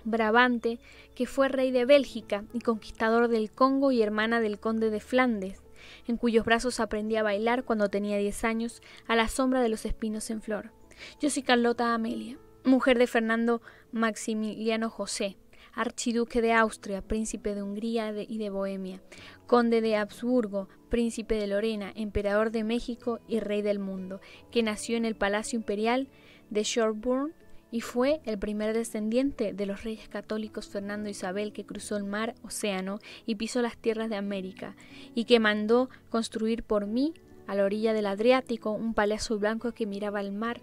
Brabante, que fue rey de Bélgica y conquistador del Congo, y hermana del conde de Flandes, en cuyos brazos aprendí a bailar cuando tenía 10 años a la sombra de los espinos en flor. Yo soy Carlota Amelia, mujer de Fernando Maximiliano José, archiduque de Austria, príncipe de Hungría y de Bohemia, conde de Habsburgo, príncipe de Lorena, emperador de México y rey del mundo, que nació en el Palacio Imperial de Sherborne y fue el primer descendiente de los reyes católicos Fernando e Isabel, que cruzó el mar Océano y pisó las tierras de América, y que mandó construir por mí, a la orilla del Adriático, un palacio blanco que miraba al mar,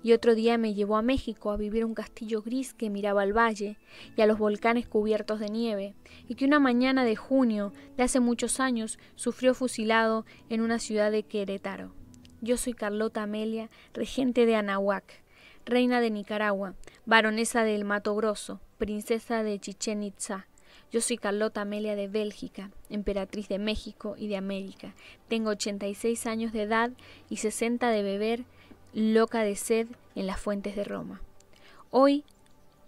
y otro día me llevó a México a vivir un castillo gris que miraba al valle y a los volcanes cubiertos de nieve, y que una mañana de junio de hace muchos años sufrió fusilado en una ciudad de Querétaro. Yo soy Carlota Amelia, regente de Anahuac, reina de Nicaragua, baronesa del Mato Grosso, princesa de Chichén Itzá. Yo soy Carlota Amelia de Bélgica, emperatriz de México y de América. Tengo 86 años de edad y 60 de beber, loca de sed en las fuentes de Roma. Hoy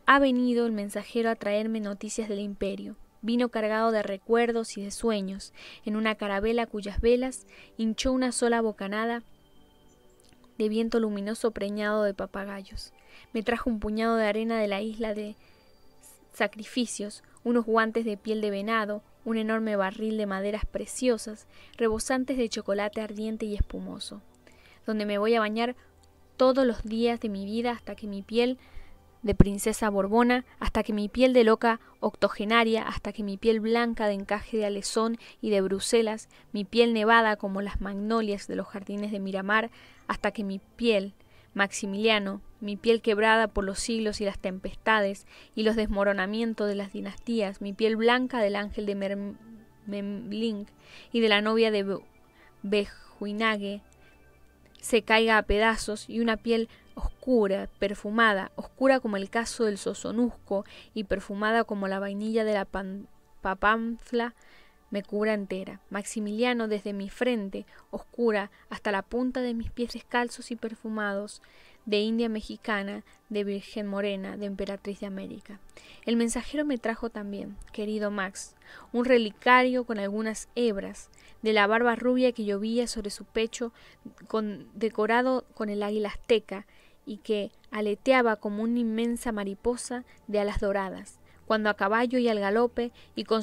ha venido el mensajero a traerme noticias del imperio. Vino cargado de recuerdos y de sueños, en una carabela cuyas velas hinchó una sola bocanada de viento luminoso preñado de papagayos. Me trajo un puñado de arena de la isla de Sacrificios, unos guantes de piel de venado, un enorme barril de maderas preciosas, rebosantes de chocolate ardiente y espumoso, donde me voy a bañar todos los días de mi vida hasta que mi piel de princesa borbona, hasta que mi piel de loca octogenaria, hasta que mi piel blanca de encaje de Alezón y de Bruselas, mi piel nevada como las magnolias de los jardines de Miramar, hasta que mi piel, Maximiliano, mi piel quebrada por los siglos y las tempestades y los desmoronamientos de las dinastías, mi piel blanca del ángel de Memling y de la novia de Bejuinage, se caiga a pedazos, y una piel oscura, perfumada, oscura como el caso del sosonusco y perfumada como la vainilla de la papamfla, me cubra entera. Maximiliano, desde mi frente, oscura, hasta la punta de mis pies descalzos y perfumados, de India mexicana, de Virgen morena, de emperatriz de América. El mensajero me trajo también, querido Max, un relicario con algunas hebras, de la barba rubia que llovía sobre su pecho, decorado con el águila azteca, y que aleteaba como una inmensa mariposa de alas doradas, cuando a caballo y al galope, y con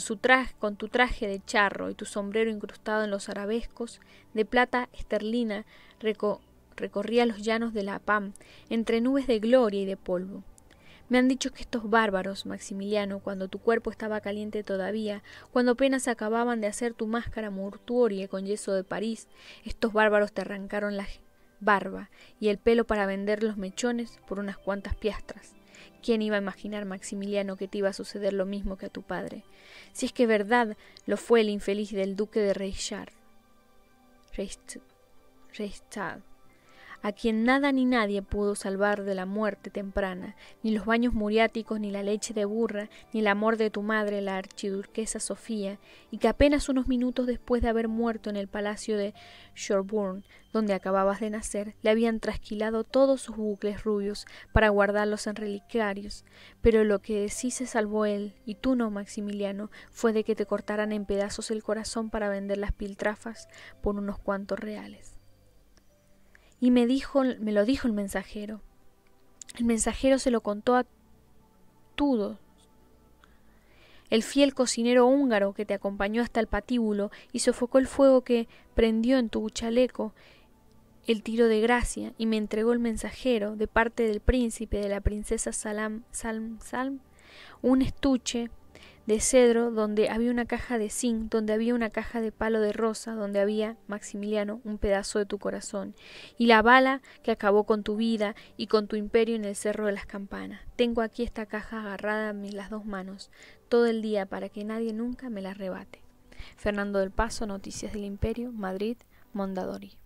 tu traje de charro y tu sombrero incrustado en los arabescos de plata esterlina, recorría los llanos de la Pam, entre nubes de gloria y de polvo. Me han dicho que estos bárbaros, Maximiliano, cuando tu cuerpo estaba caliente todavía, cuando apenas acababan de hacer tu máscara mortuoria con yeso de París, estos bárbaros te arrancaron la barba y el pelo para vender los mechones por unas cuantas piastras. ¿Quién iba a imaginar, Maximiliano, que te iba a suceder lo mismo que a tu padre? Si es que verdad lo fue el infeliz del duque de Reichstadt, a quien nada ni nadie pudo salvar de la muerte temprana, ni los baños muriáticos, ni la leche de burra, ni el amor de tu madre, la archiduquesa Sofía, y que apenas unos minutos después de haber muerto en el palacio de Sherborne, donde acababas de nacer, le habían trasquilado todos sus bucles rubios para guardarlos en relicarios. Pero lo que sí se salvó él, y tú no, Maximiliano, fue de que te cortaran en pedazos el corazón para vender las piltrafas por unos cuantos reales. Y me lo dijo el mensajero. El mensajero se lo contó a Tudo, el fiel cocinero húngaro que te acompañó hasta el patíbulo y sofocó el fuego que prendió en tu chaleco el tiro de gracia, y me entregó el mensajero, de parte del príncipe de la princesa Salm, un estuche de cedro donde había una caja de zinc, donde había una caja de palo de rosa, donde había, Maximiliano, un pedazo de tu corazón, y la bala que acabó con tu vida y con tu imperio en el Cerro de las Campanas. Tengo aquí esta caja agarrada en las dos manos, todo el día, para que nadie nunca me la arrebate. Fernando del Paso, Noticias del Imperio, Madrid, Mondadori.